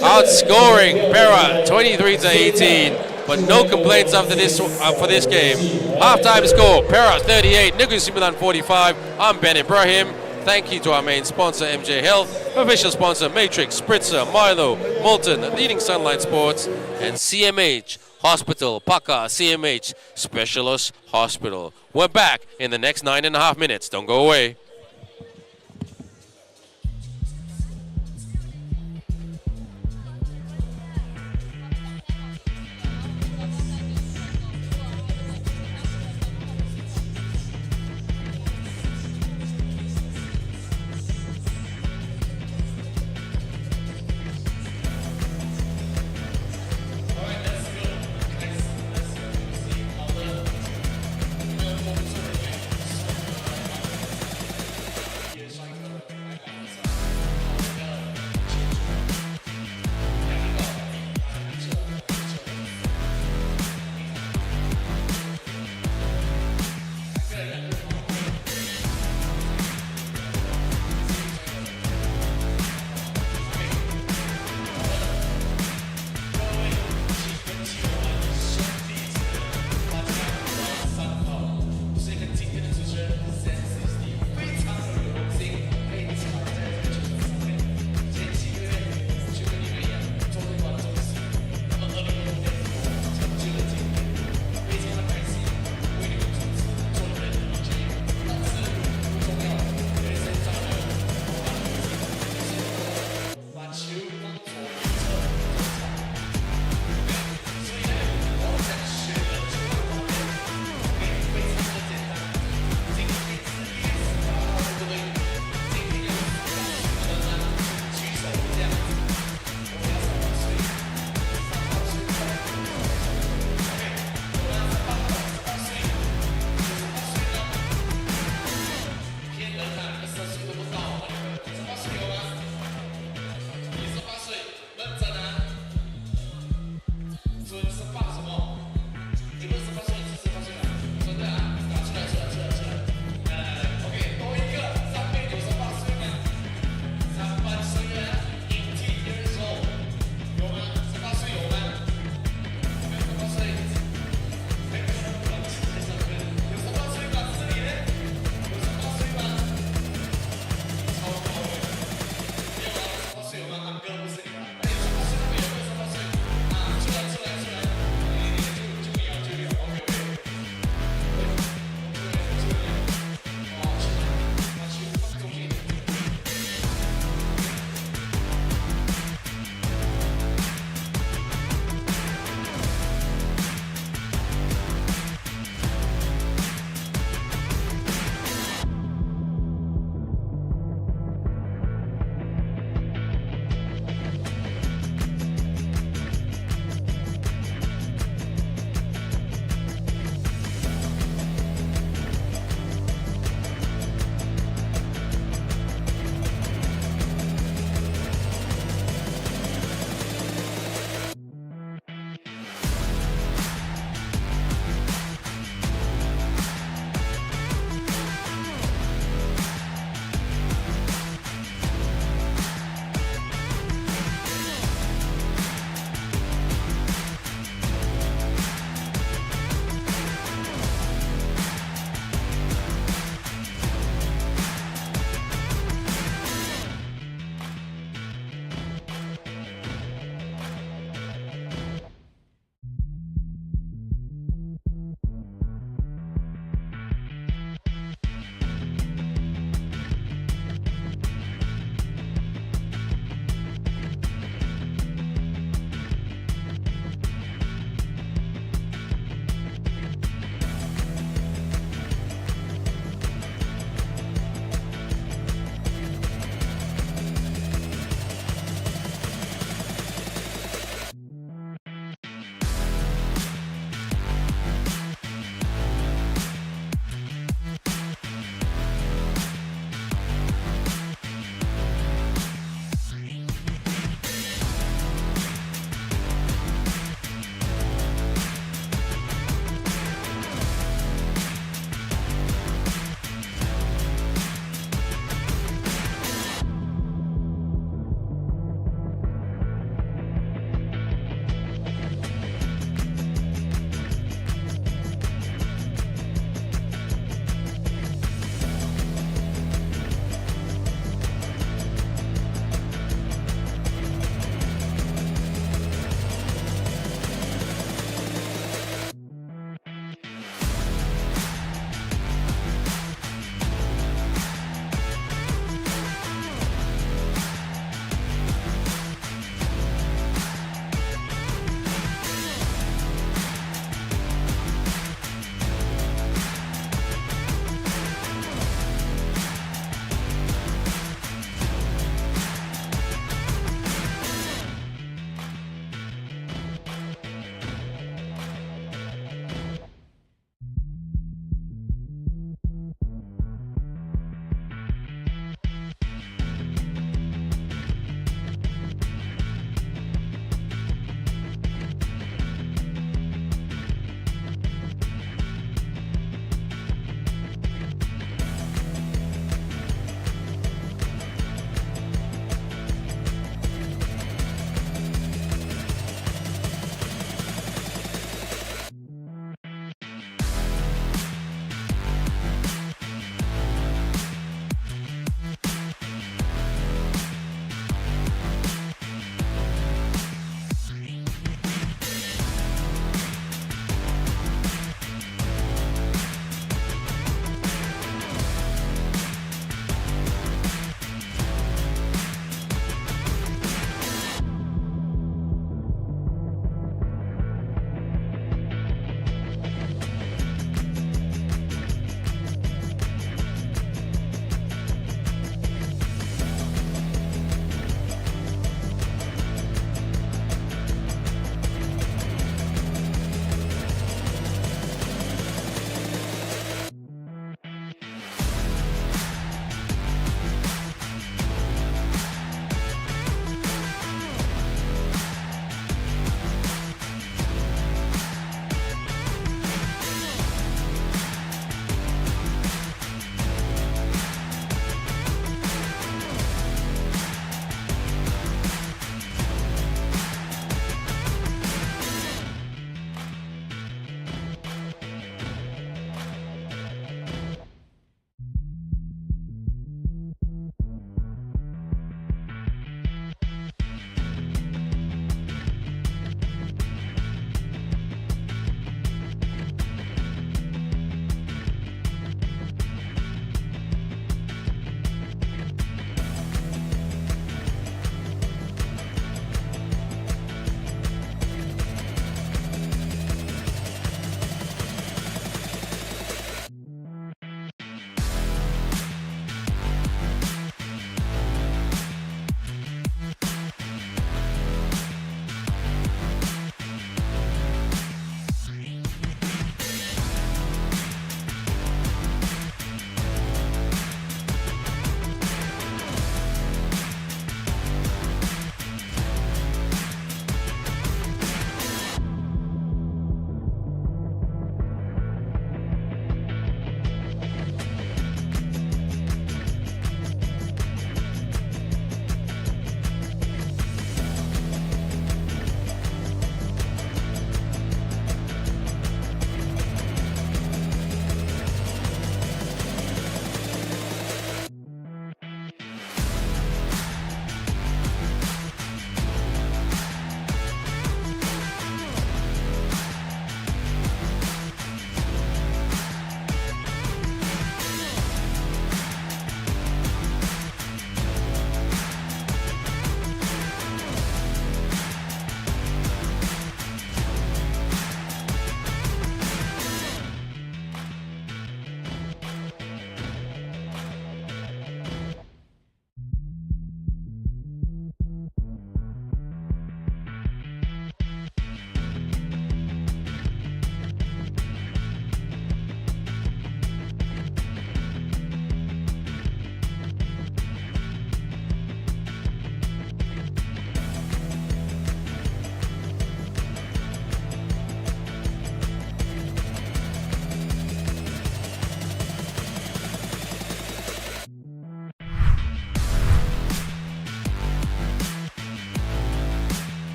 Outscoring Perak 23-18. But no complaints after this for this game. Halftime score, Perak 38, Negeri Sembilan 45. I'm Ben Ibrahim. Thank you to our main sponsor, MJ Health, official sponsor, Matrix, Spritzer, Milo, Molten, Leading Sunlight Sports, and CMH Hospital, Paka CMH Specialist Hospital. We're back in the next 9.5 minutes. Don't go away.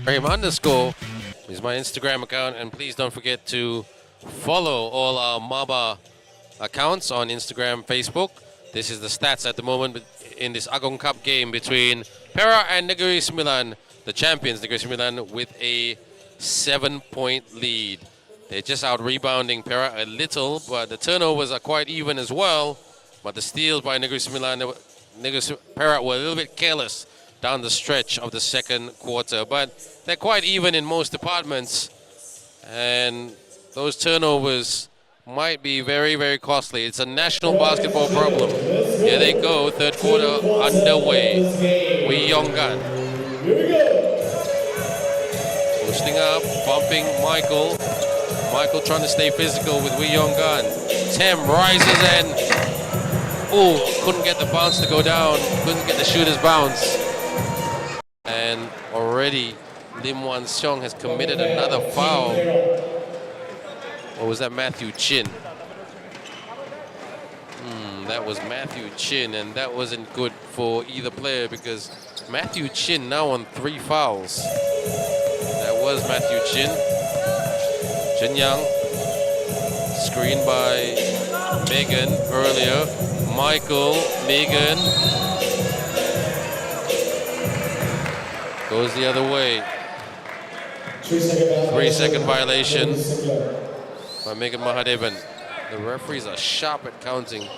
Ibrahim_ is my Instagram account, and please don't forget to follow all our MABA accounts on Instagram, Facebook. This is the stats at the moment in this Agong Cup game between Perak and Negeri Sembilan, the champions, Negeri Sembilan, with a 7-point lead. They're just out rebounding Perak a little, but the turnovers are quite even as well. But the steals by Negeri Sembilan, Perak were a little bit careless down the stretch of the second quarter. But they're quite even in most departments, and those turnovers might be very, very costly. It's a national basketball problem. Here they go, third quarter underway. Wee Yong Gan. Boosting up, bumping Michael. Michael trying to stay physical with Wee Yong Gan. Tem rises and, couldn't get the bounce to go down. Couldn't get the shooter's bounce. And already Lim Wan Seong has committed another foul. Or was that Matthew Chin? That was Matthew Chin, and that wasn't good for either player because Matthew Chin now on 3 fouls. That was Matthew Chin. Jin Young, screened by Megan earlier. Michael, Megan. Goes the other way. 3-second violation by Megan Mahadevan. The referees are sharp at counting.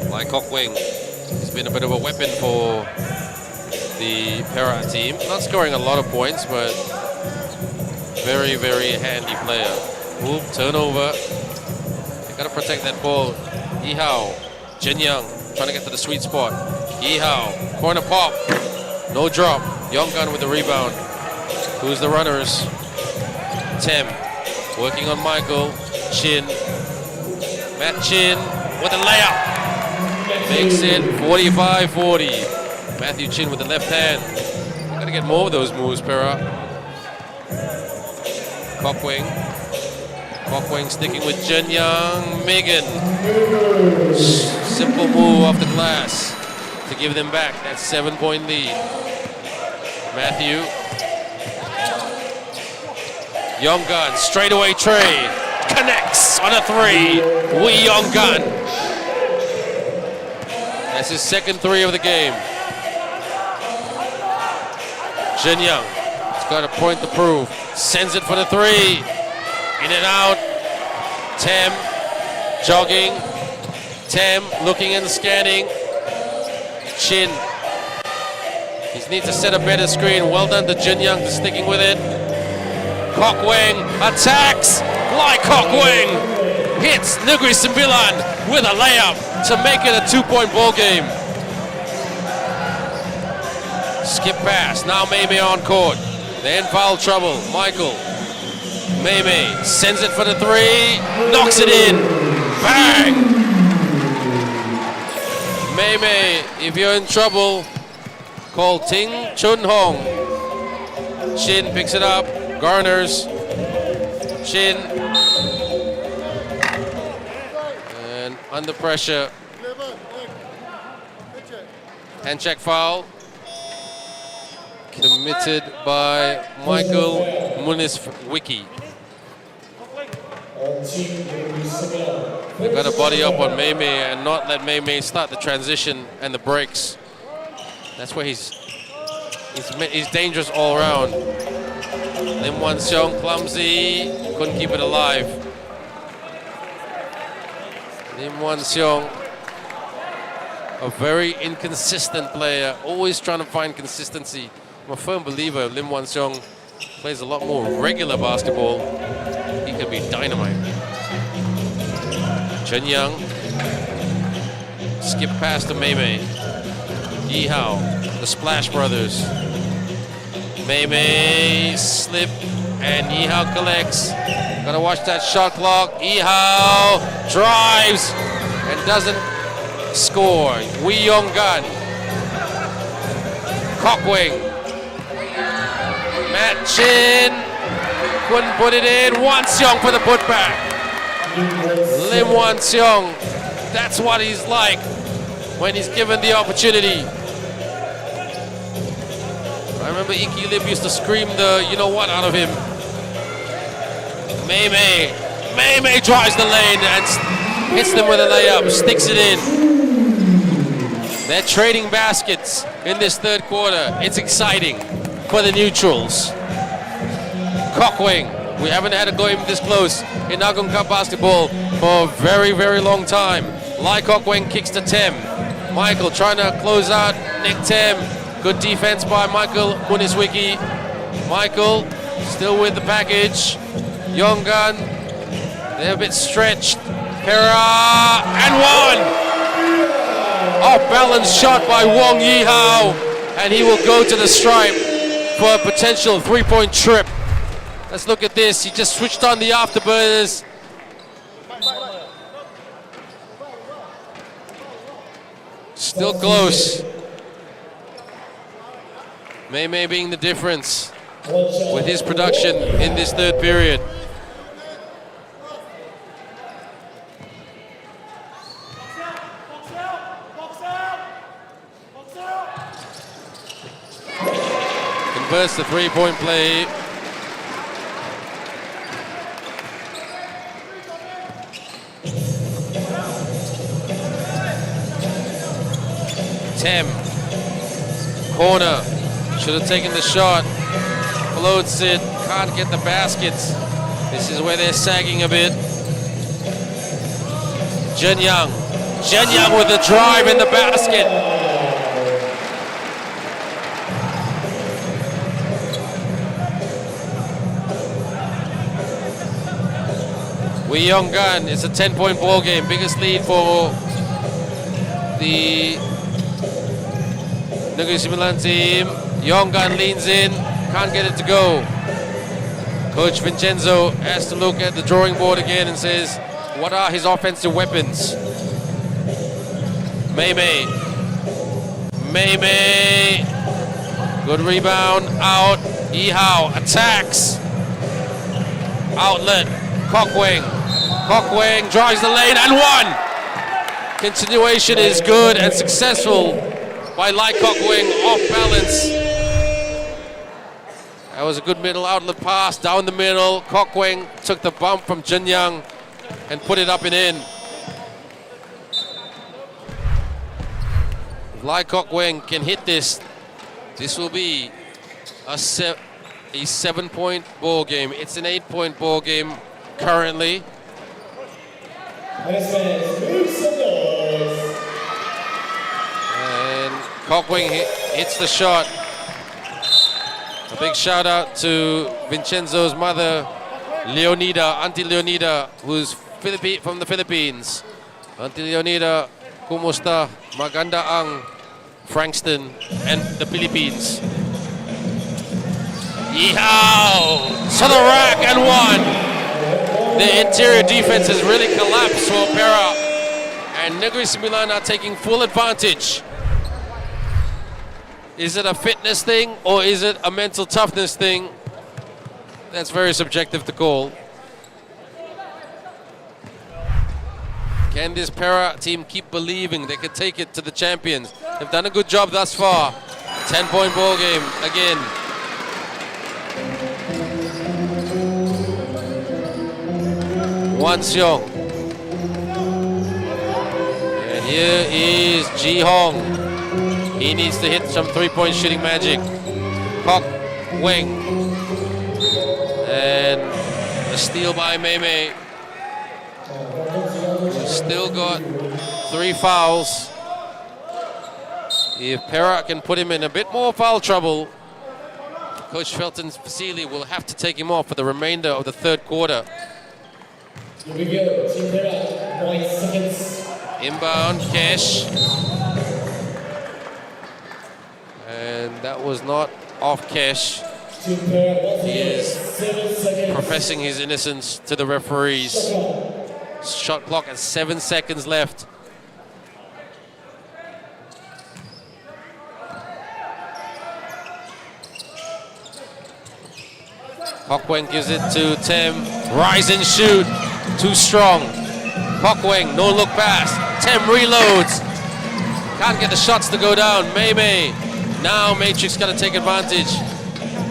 Lai Kok Wing, he's been a bit of a weapon for the Perak team. Not scoring a lot of points, but very, very handy player. Turnover. They gotta protect that ball. Yi Hao, Jin Young trying to get to the sweet spot. Yi Hao, corner pop, no drop. Yong Gan with the rebound. Who's the runners? Tem working on Michael. Chin. Matt Chin with a layup. Makes it 45-40. Matthew Chin with the left hand. Gotta get more of those moves, Perak. Kok Wing. Kok Wing sticking with Jin Young. Megan. Simple move off the glass to give them back that 7-point lead. Matthew. Yong Gan, straightaway tray. Connects on a 3. Wee Yong Gan. That's his second 3 of the game. Jin Young, he's got a point to prove. Sends it for the 3. In and out. Tem jogging. Tem looking and scanning. Chin. He needs to set a better screen. Well done to Jin Young for sticking with it. Kok Wing attacks. Lai Kok Wing hits Negeri Sembilan with a layup to make it a 2-point ball game. Skip pass. Now Mei on court. They're in foul trouble. Michael. Mei sends it for the 3. Knocks it in. Bang! Mei, if you're in trouble, call Ting Chun Hong. Chin picks it up. Garners. Chin. And under pressure. Hand check foul. Committed by Michael Muniz Wiki. They've got to body up on Mei and not let Mei start the transition and the breaks. That's where he's dangerous all around. Lim Wan Seong, clumsy, couldn't keep it alive. Lim Wan Seong, a very inconsistent player, always trying to find consistency. I'm a firm believer Lim Wan Seong plays a lot more regular basketball. He could be dynamite. Chen Young, skip past to Mei. Yi Hao, the Splash Brothers. Mei slip and Yi Hao collects. Gotta watch that shot clock. Yi Hao drives and doesn't score. Wee Yong Gan. Kok Wing. Matt Chin couldn't put it in. Wan Seong for the putback. Lim Wan Seong. That's what he's like when he's given the opportunity. I remember Iki Lip used to scream the you know what out of him. May drives the lane and hits them with a layup, sticks it in. They're trading baskets in this third quarter. It's exciting for the neutrals. Cockwing. We haven't had a game this close in Agong Cup basketball for a very, very long time. Lai Cockwing kicks to Tem. Michael trying to close out Nick Tem. Good defense by Michael Muniswiki. Michael still with the package. Yongan, they're a bit stretched. Perak, and one! Off balance shot by Wong Yihao, and he will go to the stripe for a potential three-point trip. Let's look at this. He just switched on the afterburners. Still close. May being the difference with his production in this third period. Converts the three-point play. Tem. Corner. Should have taken the shot. Floats it. Can't get the baskets. This is where they're sagging a bit. Jin Young. Jin Young with the drive in the basket. Wee Yong Gan, it's a 10-point ball game. Biggest lead for the Negeri Sembilan team. Yonggan leans in, can't get it to go. Coach Vincenzo has to look at the drawing board again and says, what are his offensive weapons? May. Good rebound, out. Yihao attacks. Outlet, Cockwing drives the lane and one. Continuation is good and successful by Lai Cockwing, off balance. That was a good middle outlet pass down the middle. Cockwing took the bump from Jin Young and put it up and in. If Lai Cockwing can hit this, this will be a 7-point ball game. It's an 8-point ball game currently. And Cockwing hits the shot. A big shout out to Vincenzo's mother, Leonida, Auntie Leonida, who's from the Philippines. Auntie Leonida, kumusta? Maganda ang Frankston and the Philippines. Yeehaw! To the rack and one. The interior defense has really collapsed for Perak, and Negeri Sembilan are taking full advantage. Is it a fitness thing or is it a mental toughness thing? That's very subjective to call. Can this Perak team keep believing they could take it to the champions? They've done a good job thus far. 10-point ball game again. Wan Seong. And here is Ji Hong. He needs to hit some three-point shooting magic. Cockwing. And a steal by May. We've still got 3 fouls. If Perak can put him in a bit more foul trouble, Coach Felton Vasily will have to take him off for the remainder of the third quarter. Here we go, Team Perak, 9 seconds. Inbound, Cash. And that was not off Cash. Team Perak, once He again, is 7 seconds. professing his innocence to the referees. Shot clock at 7 seconds left. Cockwing gives it to Tem. Rise and shoot. Too strong. Cockwing, no look pass. Tem reloads. Can't get the shots to go down. May. Now Matrix got to take advantage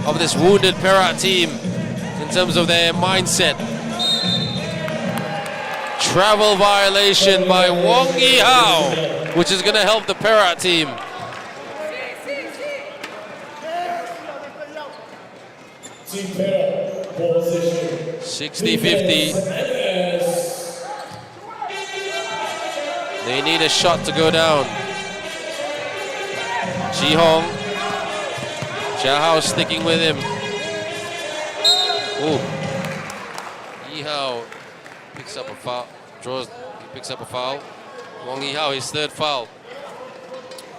of this wounded Perak team in terms of their mindset. Travel violation by Wong Yi-hao, which is going to help the Perak team. Team Perak, ball position. 60-50. They need a shot to go down. Ji Hong. Jia Hao sticking with him. Ooh. Yi-hao picks up a foul. He picks up a foul. Wong Yi-hao, his third foul.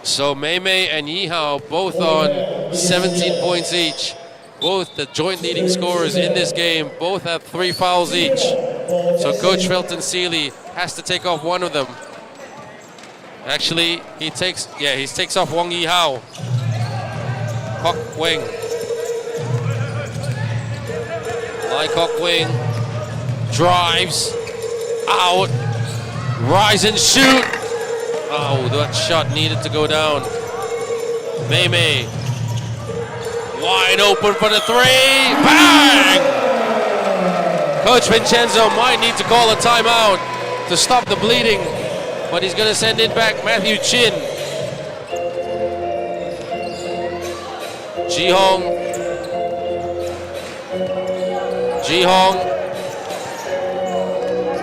So Mei Mei and Yi-hao both on 17 points each. Both the joint leading scorers in this game, both have 3 fouls each. So Coach Felton Seeley has to take off one of them. Actually, he takes off Wong Yi-hao. Kok Weng. Lai Kok Weng drives out, rise and shoot. Oh, that shot needed to go down. Mei Mei. Wide open for the 3. Bang! Coach Vincenzo might need to call a timeout to stop the bleeding, but he's going to send it back Matthew Chin. Ji Hong.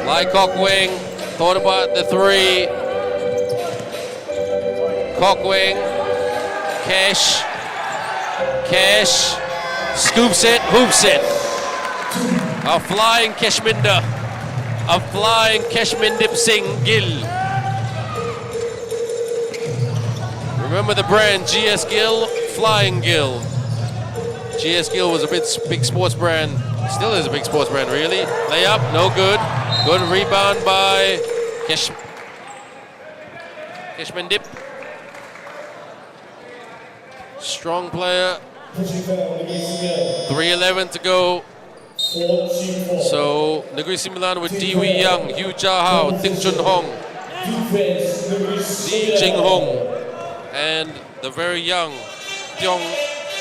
Lai Kok Weng thought about the 3. Kok Weng. Cash scoops it, hoops it. A flying Keshminder. A flying Keshmindip Singh Gill. Remember the brand GS Gill, Flying Gill. GS Gill was a big sports brand. Still is a big sports brand, really. Layup, no good. Good rebound by Keshmindip. Strong player. 3:11 to go. So Negeri Sembilan with Diwi Young, Yu Jia Hao, Ting Chun Hong, Lee Jing Hong, and the very young Tiong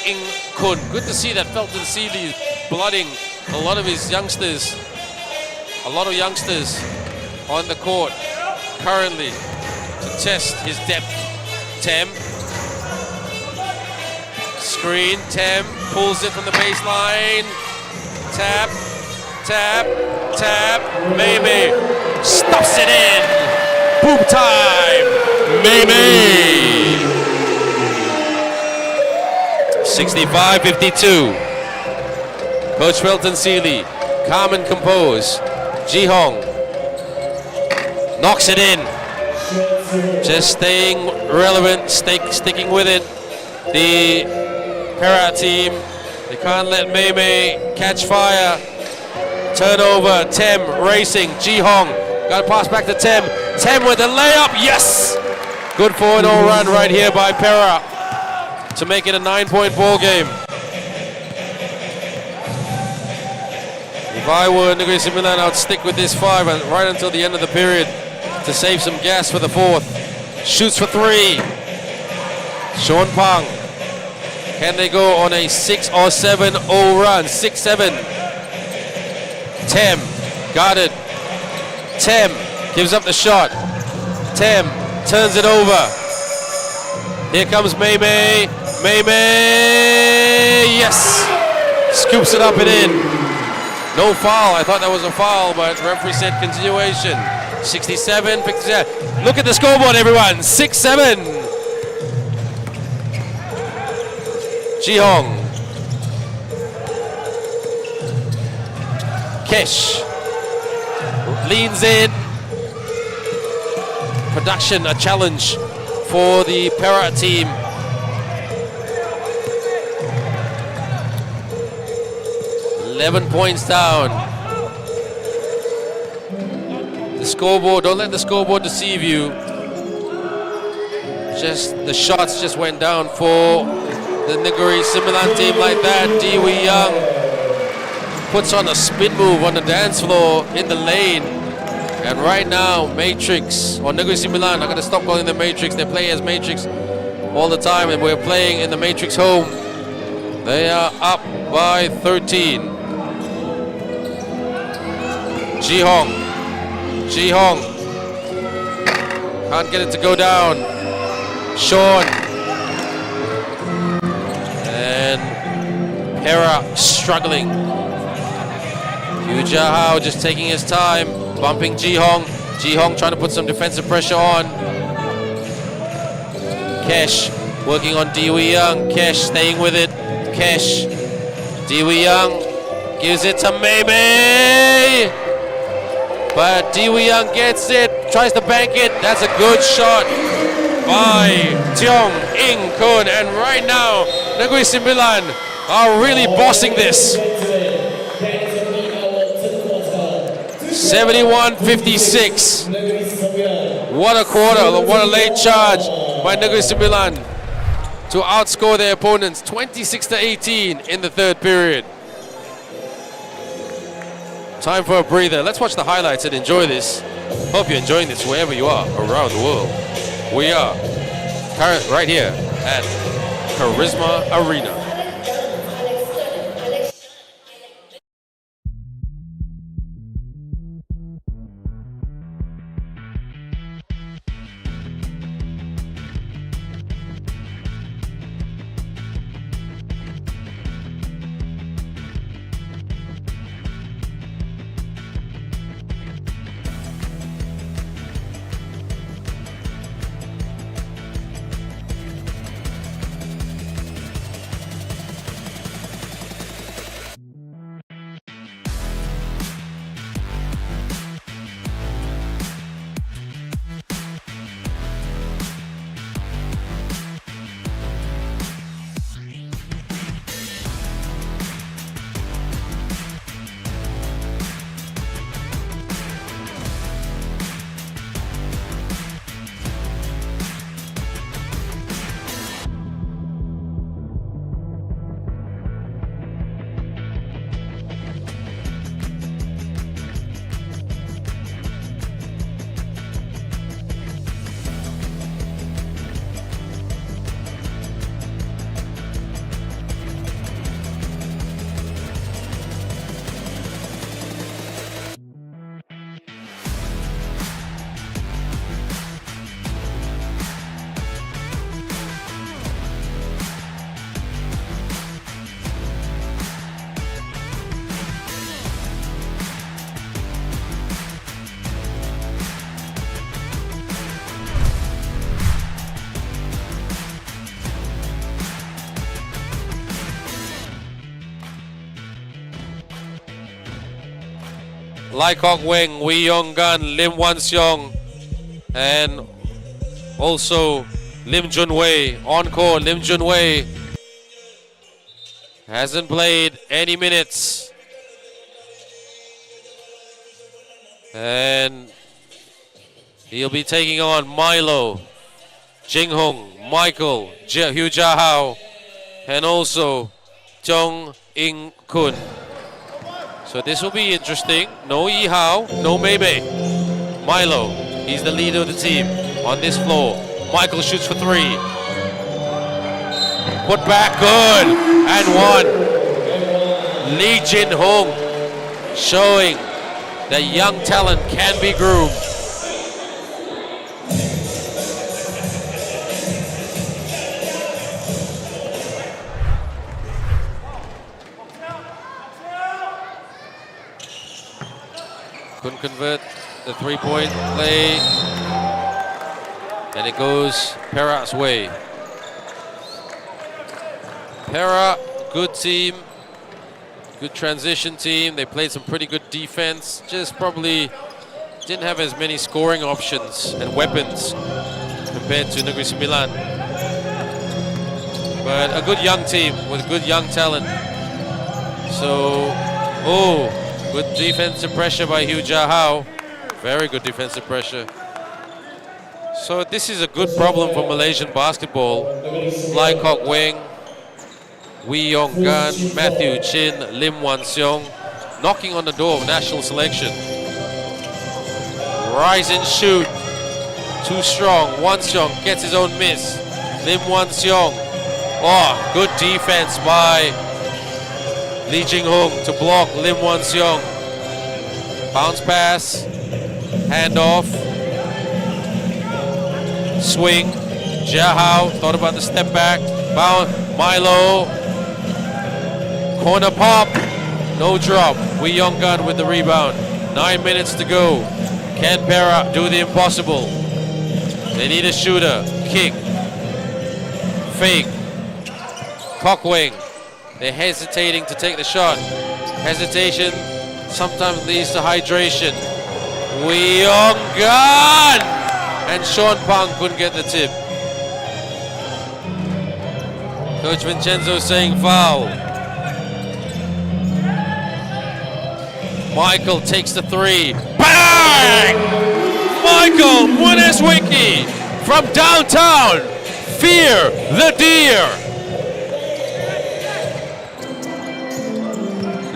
Ing Kun. Good to see that Felton Seeley blooding a lot of youngsters on the court currently to test his depth. Tem. Screen, Tem pulls it from the baseline. Tap. Mei Mei stuffs it in. Boom time. Mei Mei. 65-52. Coach Felton Seeley, calm and composed. Ji Hong knocks it in. Just staying relevant, sticking with it. The Perak team, they can't let Mei Mei catch fire. Turnover, Tem racing, Ji Hong, got to pass back to Tem. Tem with the layup, yes! Good for an all-run right here by Perak to make it a 9-point ball game. If I were Negeri Sembilan, I'd stick with this 5 and right until the end of the period to save some gas for the 4th. Shoots for 3. Sean Pang. Can they go on a 6 or 7-0 run? 6-7. Tem, guarded. Tem gives up the shot. Tem turns it over. Here comes Mei Mei. Mei Mei, yes! Scoops it up and in. No foul. I thought that was a foul, but referee said continuation. 67, 57. Look at the scoreboard, everyone. 6-7. Ji Hong. Kesh leans in. Production, a challenge for the Perak team. $11 points down. The scoreboard, don't let the scoreboard deceive you. Just the shots just went down for the Negeri Sembilan team like that. Diwi Young puts on a spin move on the dance floor in the lane. And right now, Matrix, or Negeri Sembilan, I'm going to stop calling them Matrix. They play as Matrix all the time, and we're playing in the Matrix home. They are up by 13. Ji Hong. Can't get it to go down. Sean. And Perak struggling. Hu Jiahao just taking his time, bumping Ji Hong. Ji Hong trying to put some defensive pressure on. Kesh working on Di Wei Young. Kesh staying with it. Kesh. Di Wei Young gives it to Mei. But Di Wei Young gets it, tries to bank it. That's a good shot by Tiong In Kun. And right now, Negeri Sembilan are really bossing this. 71-56. What a quarter, what a late charge by Negeri Sembilan to outscore their opponents 26-18 in the third period. Time for a breather. Let's watch the highlights and enjoy this. Hope you're enjoying this wherever you are around the world. We are right here at Charisma Arena. Lai Kok Weng, Wee Yong Gan, Lim Wan Seong, and also Lim Jun Wei. Encore, Lim Jun Wei hasn't played any minutes. And he'll be taking on Milo, Jing Hong, Michael, Hu Jiahao, and also Tiong In Kun. So this will be interesting. No Yi Hao, no Mei Mei. Milo, he's the leader of the team on this floor. Michael shoots for three. Put back, good, and one. Lee Jin Hong showing that young talent can be groomed. Couldn't convert the three-point play, and it goes Perak's way. Perak, good team, good transition team. They played some pretty good defense, just probably didn't have as many scoring options and weapons compared to Negeri Sembilan. But a good young team with good young talent. So, good defensive pressure by Hu Jiahao. Very good defensive pressure. So this is a good problem for Malaysian basketball. Lai Kok Weng, Wee Yong Gan, Matthew Chin, Lim Wan Seong knocking on the door of national selection. Rise and shoot. Too strong. Wan Seong gets his own miss. Lim Wan Seong. Oh, good defense by Lee Jing Hung to block Lim Wan Seong. Bounce pass, handoff, swing. Jia Hao thought about the step back. Bounce, Milo. Corner pop, no drop. Wee Yong Gun with the rebound. 9 minutes to go. Can Perak do the impossible? They need a shooter. Kick. Fake. Cock wing. They're hesitating to take the shot. Hesitation sometimes leads to hydration. Wee Yong Gun! And Sean Pang couldn't get the tip. Coach Vincenzo saying foul. Michael takes the three. Bang! Michael Muneswiki from downtown. Fear the deer.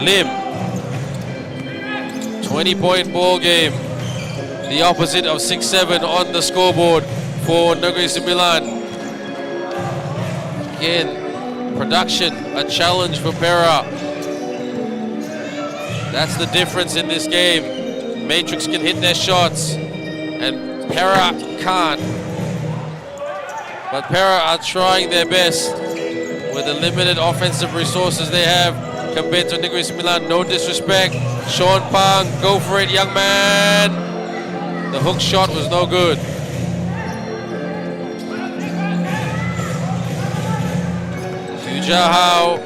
Lim. 20-point ball game. The opposite of 6-7 on the scoreboard for Negeri Sembilan. Again, production, a challenge for Perak. That's the difference in this game. Matrix can hit their shots, and Perak can't. But Perak are trying their best with the limited offensive resources they have compared to Negeri Sembilan. No disrespect. Sean Pang, go for it, young man. The hook shot was no good. Jia Hao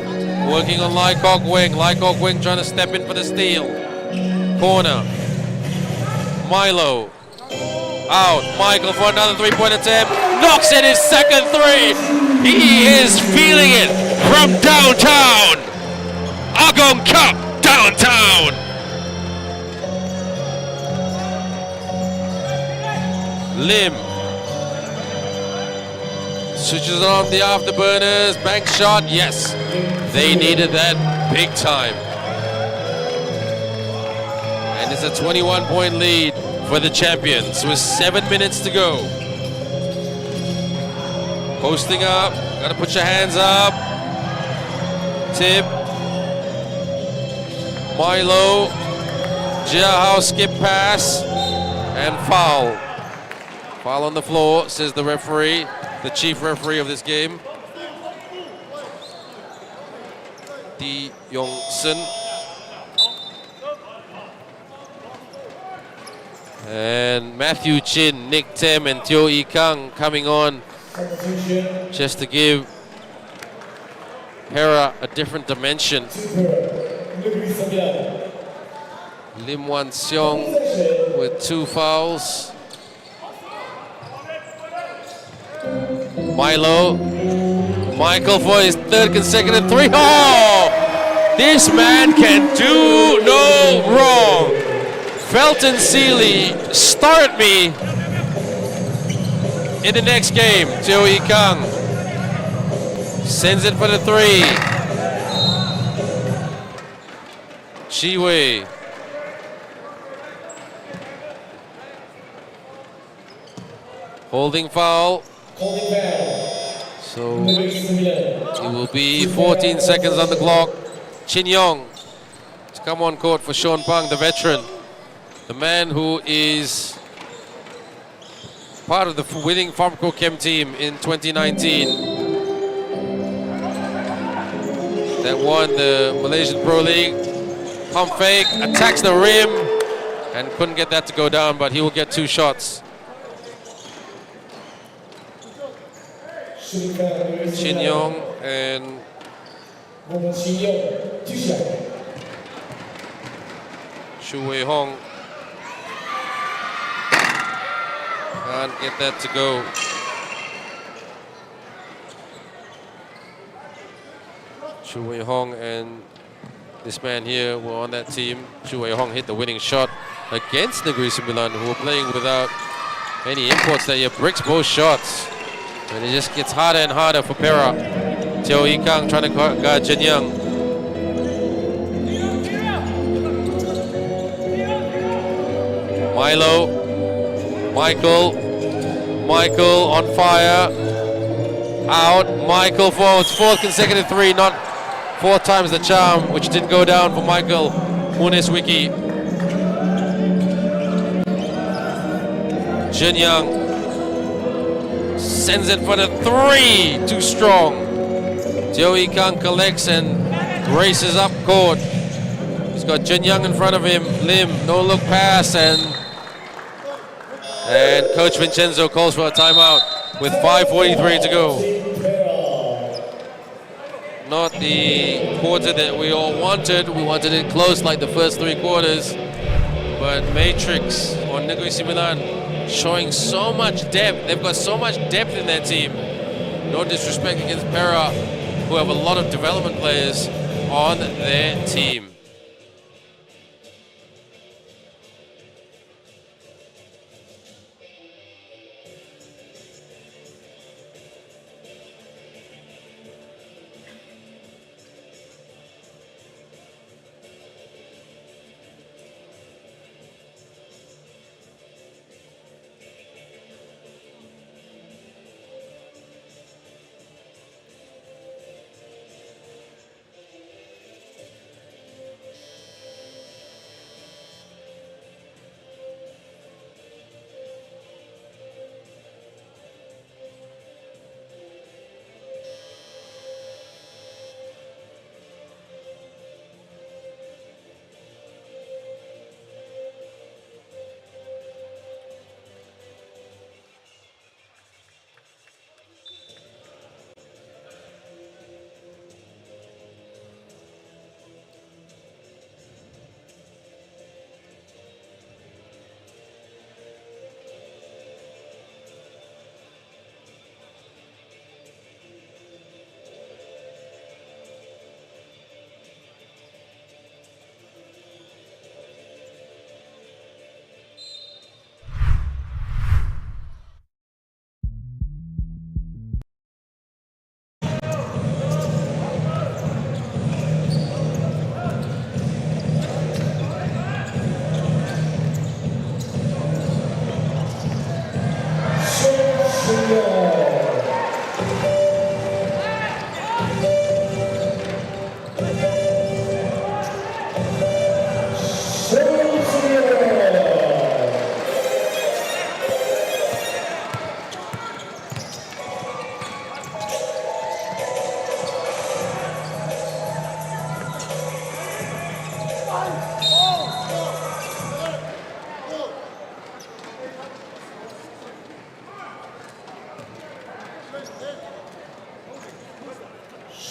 working on Lai Kok Wing. Lai Kok Wing trying to step in for the steal. Corner. Milo. Out. Michael for another three-point attempt. Knocks in his second three. He is feeling it from downtown. Agong Cup downtown. Lim. Switches on the afterburners. Bank shot. Yes. They needed that big time. And it's a 21-point lead for the champions with 7 minutes to go. Posting up. Gotta put your hands up. Tip. Milo. Jia Hao skip pass. And foul. Foul on the floor, says the referee, the chief referee of this game. Di Yong Sun. And Matthew Chin, Nick Tem, and Teo Ee Kang coming on just to give Perak a different dimension. Lim Wan Seong with 2 fouls. Milo. Michael for his 3rd consecutive three. Oh! This man can do no wrong. Felton Seeley, start me in the next game. Teo Ee Kang sends it for the 3. Chi Wei. Holding foul. So it will be 14 seconds on the clock. Chin Yong to come on court for Sean Pang, the veteran. The man who is part of the winning Farmco Chem team in 2019. That won the Malaysian Pro League. Pump fake, attacks the rim, and couldn't get that to go down, but he will get 2 shots. Chin Yong and Shu Wei Hong can't get that to go. Shu Wei Hong and this man here were on that team. Shu Wei Hong hit the winning shot against Negeri Sembilan, who were playing without any imports that year. Bricks both shots. And it just gets harder and harder for Perak. Teo Ee Kang trying to guard Chen Young. Milo. Michael on fire. out. Michael for its fourth consecutive three, not four times the charm, which didn't go down for Michael Muniswiki. Jin Young sends it for the three, too strong. Teo Ee Kang collects and races up court. He's got Jin Young in front of him. Lim, no look pass, and Coach Vincenzo calls for a timeout with 5:43 to go. Not the quarter that we all wanted. We wanted it close like the first three quarters. But Matrix or Negeri Sembilan showing so much depth. They've got so much depth in their team. No disrespect against Perak, who have a lot of development players on their team.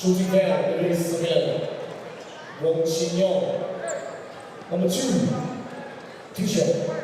Shooting down, Negeri Sembilan. Wong Chin Yong. Number 2, T-shirt.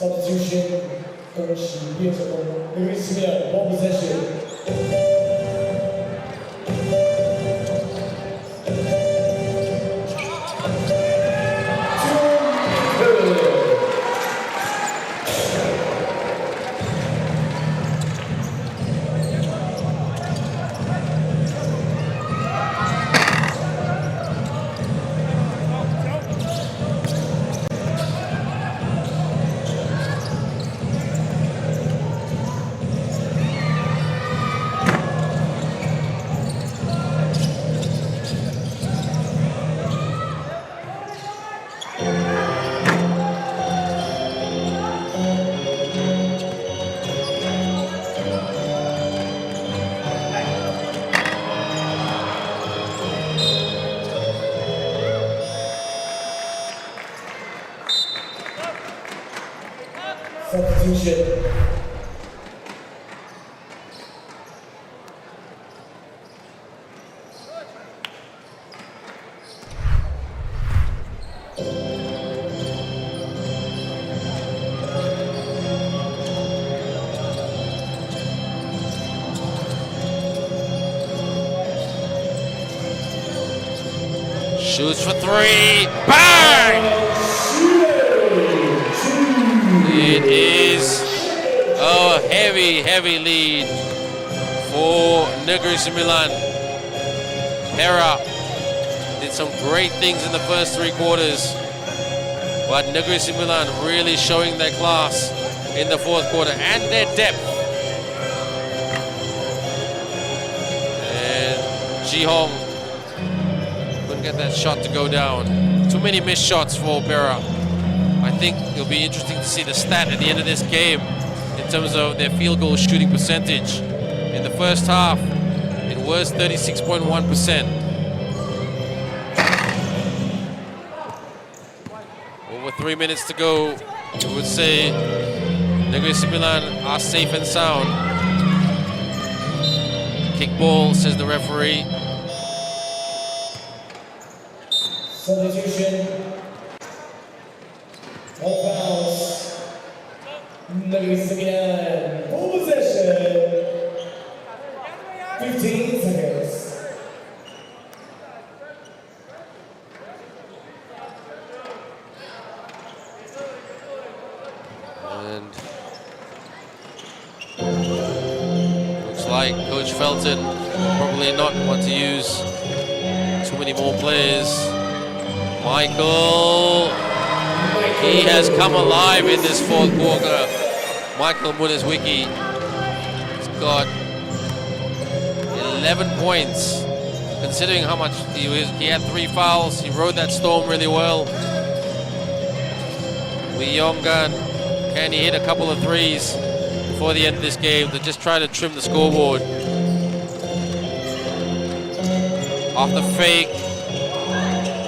Substitution, 恭喜变成功。Negeri Sembilan, ball possession. Substitution. Shoots for three. Bang! It is a heavy, heavy lead for Negeri Sembilan. Perak did some great things in the first 3 quarters, but Negeri Sembilan really showing their class in the 4th quarter and their depth. And Ji-hong couldn't get that shot to go down. Too many missed shots for Perak. I think it'll be interesting to see the stat at the end of this game in terms of their field goal shooting percentage. In the first half, it was 36.1%. Over 3 minutes to go, I would say Negeri Sembilan are safe and sound. Kick ball, says the referee. Substitution. All fouls. Negeri Sembilan. Full possession. 15 seconds. And looks like Coach Felton probably not want to use too many more players. Michael, he has come alive in this 4th quarter. Michael Munizwiki has got 11 points, considering how much he had 3 fouls. He rode that storm really well. Lee Yonggan, can he hit a couple of threes before the end of this game to just try to trim the scoreboard? Off the fake,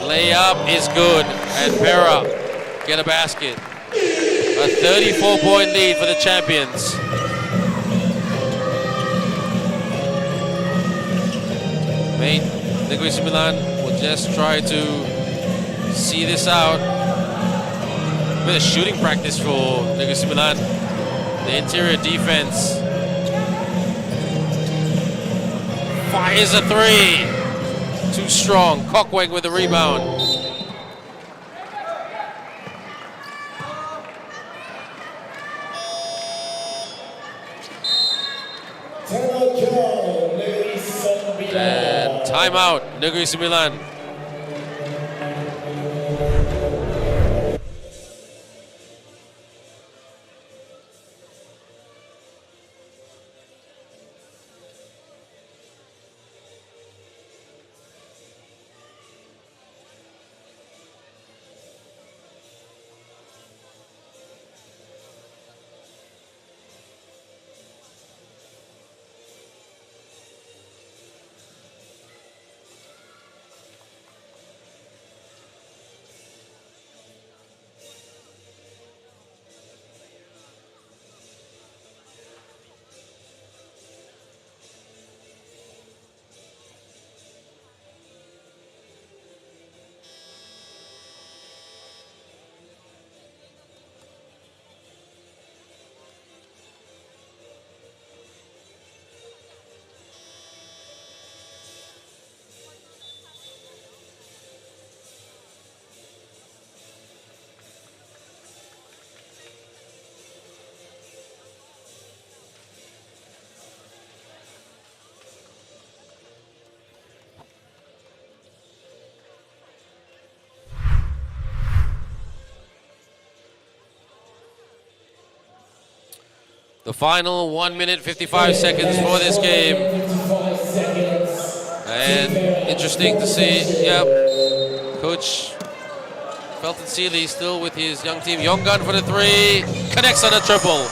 layup is good, and Perak get a basket. A 34-point lead for the champions. Mate, Negeri Sembilan will just try to see this out. A bit of shooting practice for Negeri Sembilan. The interior defense fires a 3. Too strong. Cockweg with the rebound. And timeout, Negeri Sembilan. The final 1 minute 55 seconds for this game. And interesting to see, yep, Coach Felton Seeley still with his young team. Yonggan for the 3, connects on a triple.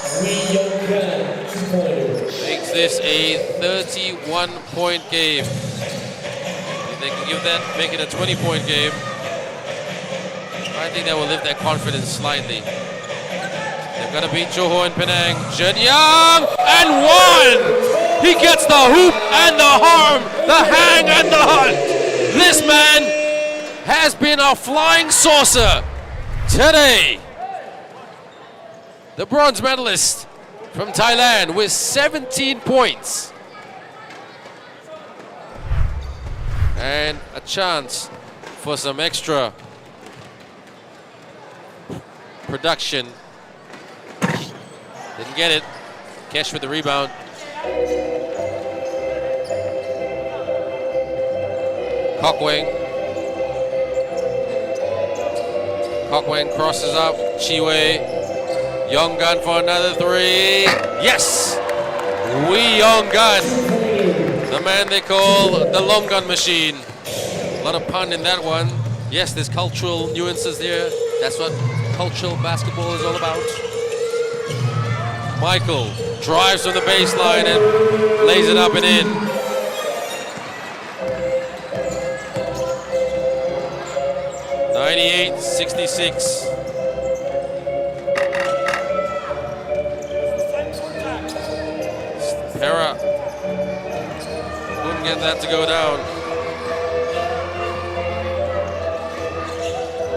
Makes this a 31-point game. If they can give that, make it a 20-point game, I think that will lift their confidence slightly. They've Gonna beat Johor and Penang. Jen Young and one! He gets the hoop and the harm, the hang and the hunt. This man has been a flying saucer today. The bronze medalist from Thailand with 17 points. And a chance for some extra production. Didn't get it. Kesh with the rebound. Kokweng. Kokweng crosses up. Chiwe. Young Gun for another three. Yes! Wee Young Gun. The man they call the long gun machine. A lot of pun in that one. Yes, there's cultural nuances there. That's what cultural basketball is all about. Michael drives from the baseline and lays it up and in. (98-66). Perak couldn't get that to go down.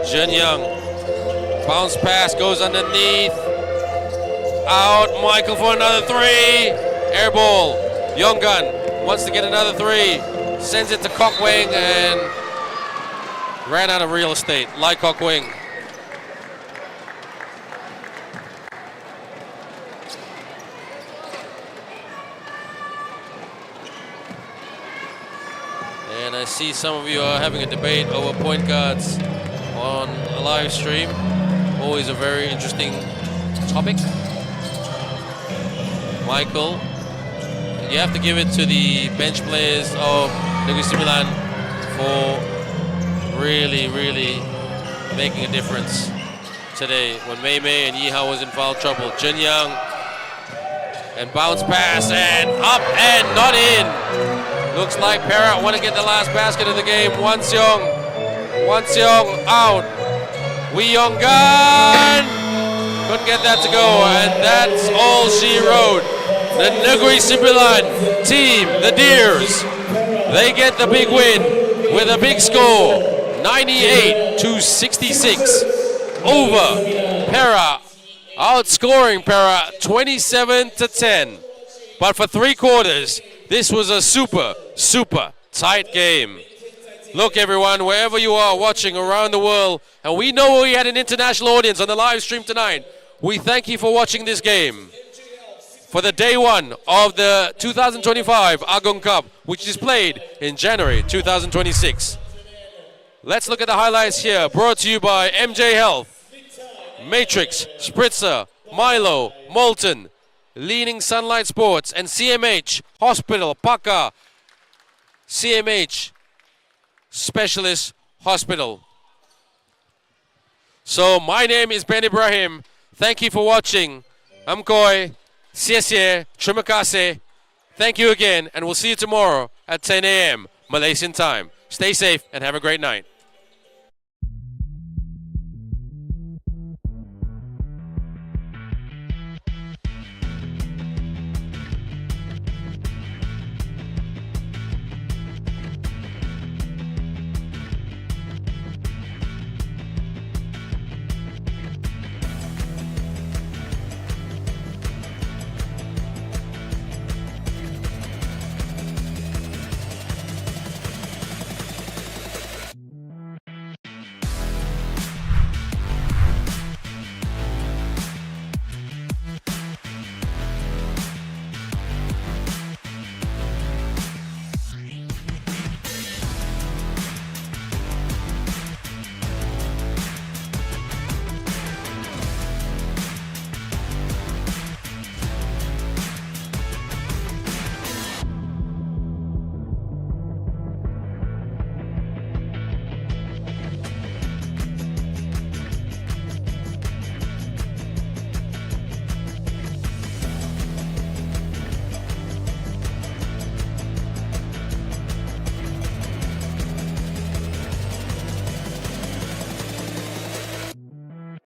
Jen Young, bounce pass goes underneath. Out, Michael for another three. Air ball. Young Gun wants to get another three. Sends it to Kokweng and ran out of real estate, like Kokweng. And I see some of you are having a debate over point guards on a live stream. Always a very interesting topic. Michael, you have to give it to the bench players of Negeri Sembilan for really, really making a difference today when Mei Mei and Yihao was in foul trouble. Jin Young and bounce pass and up and not in. Looks like Perak want to get the last basket of the game. Wan Seong out. Wee Young Gun couldn't get that to go, and that's all she wrote. The Negeri Sembilan team, the Deers, they get the big win with a big score, 98-66 over Perak, outscoring Perak 27-10. But for 3 quarters, this was a super tight game. Look, everyone, wherever you are watching around the world, and we know we had an international audience on the live stream tonight, we thank you for watching this game. For the day 1 of the 2025 Agong Cup, which is played in January 2026. Let's look at the highlights here, brought to you by MJ Health, Matrix, Spritzer, Milo, Molten, Leaning Sunlight Sports, and CMH Hospital, Paka, CMH Specialist Hospital. So my name is Ben Ibrahim. Thank you for watching. I'm Koi. Xie, terima kasih. Thank you again, and we'll see you tomorrow at 10 a.m. Malaysian time. Stay safe and have a great night.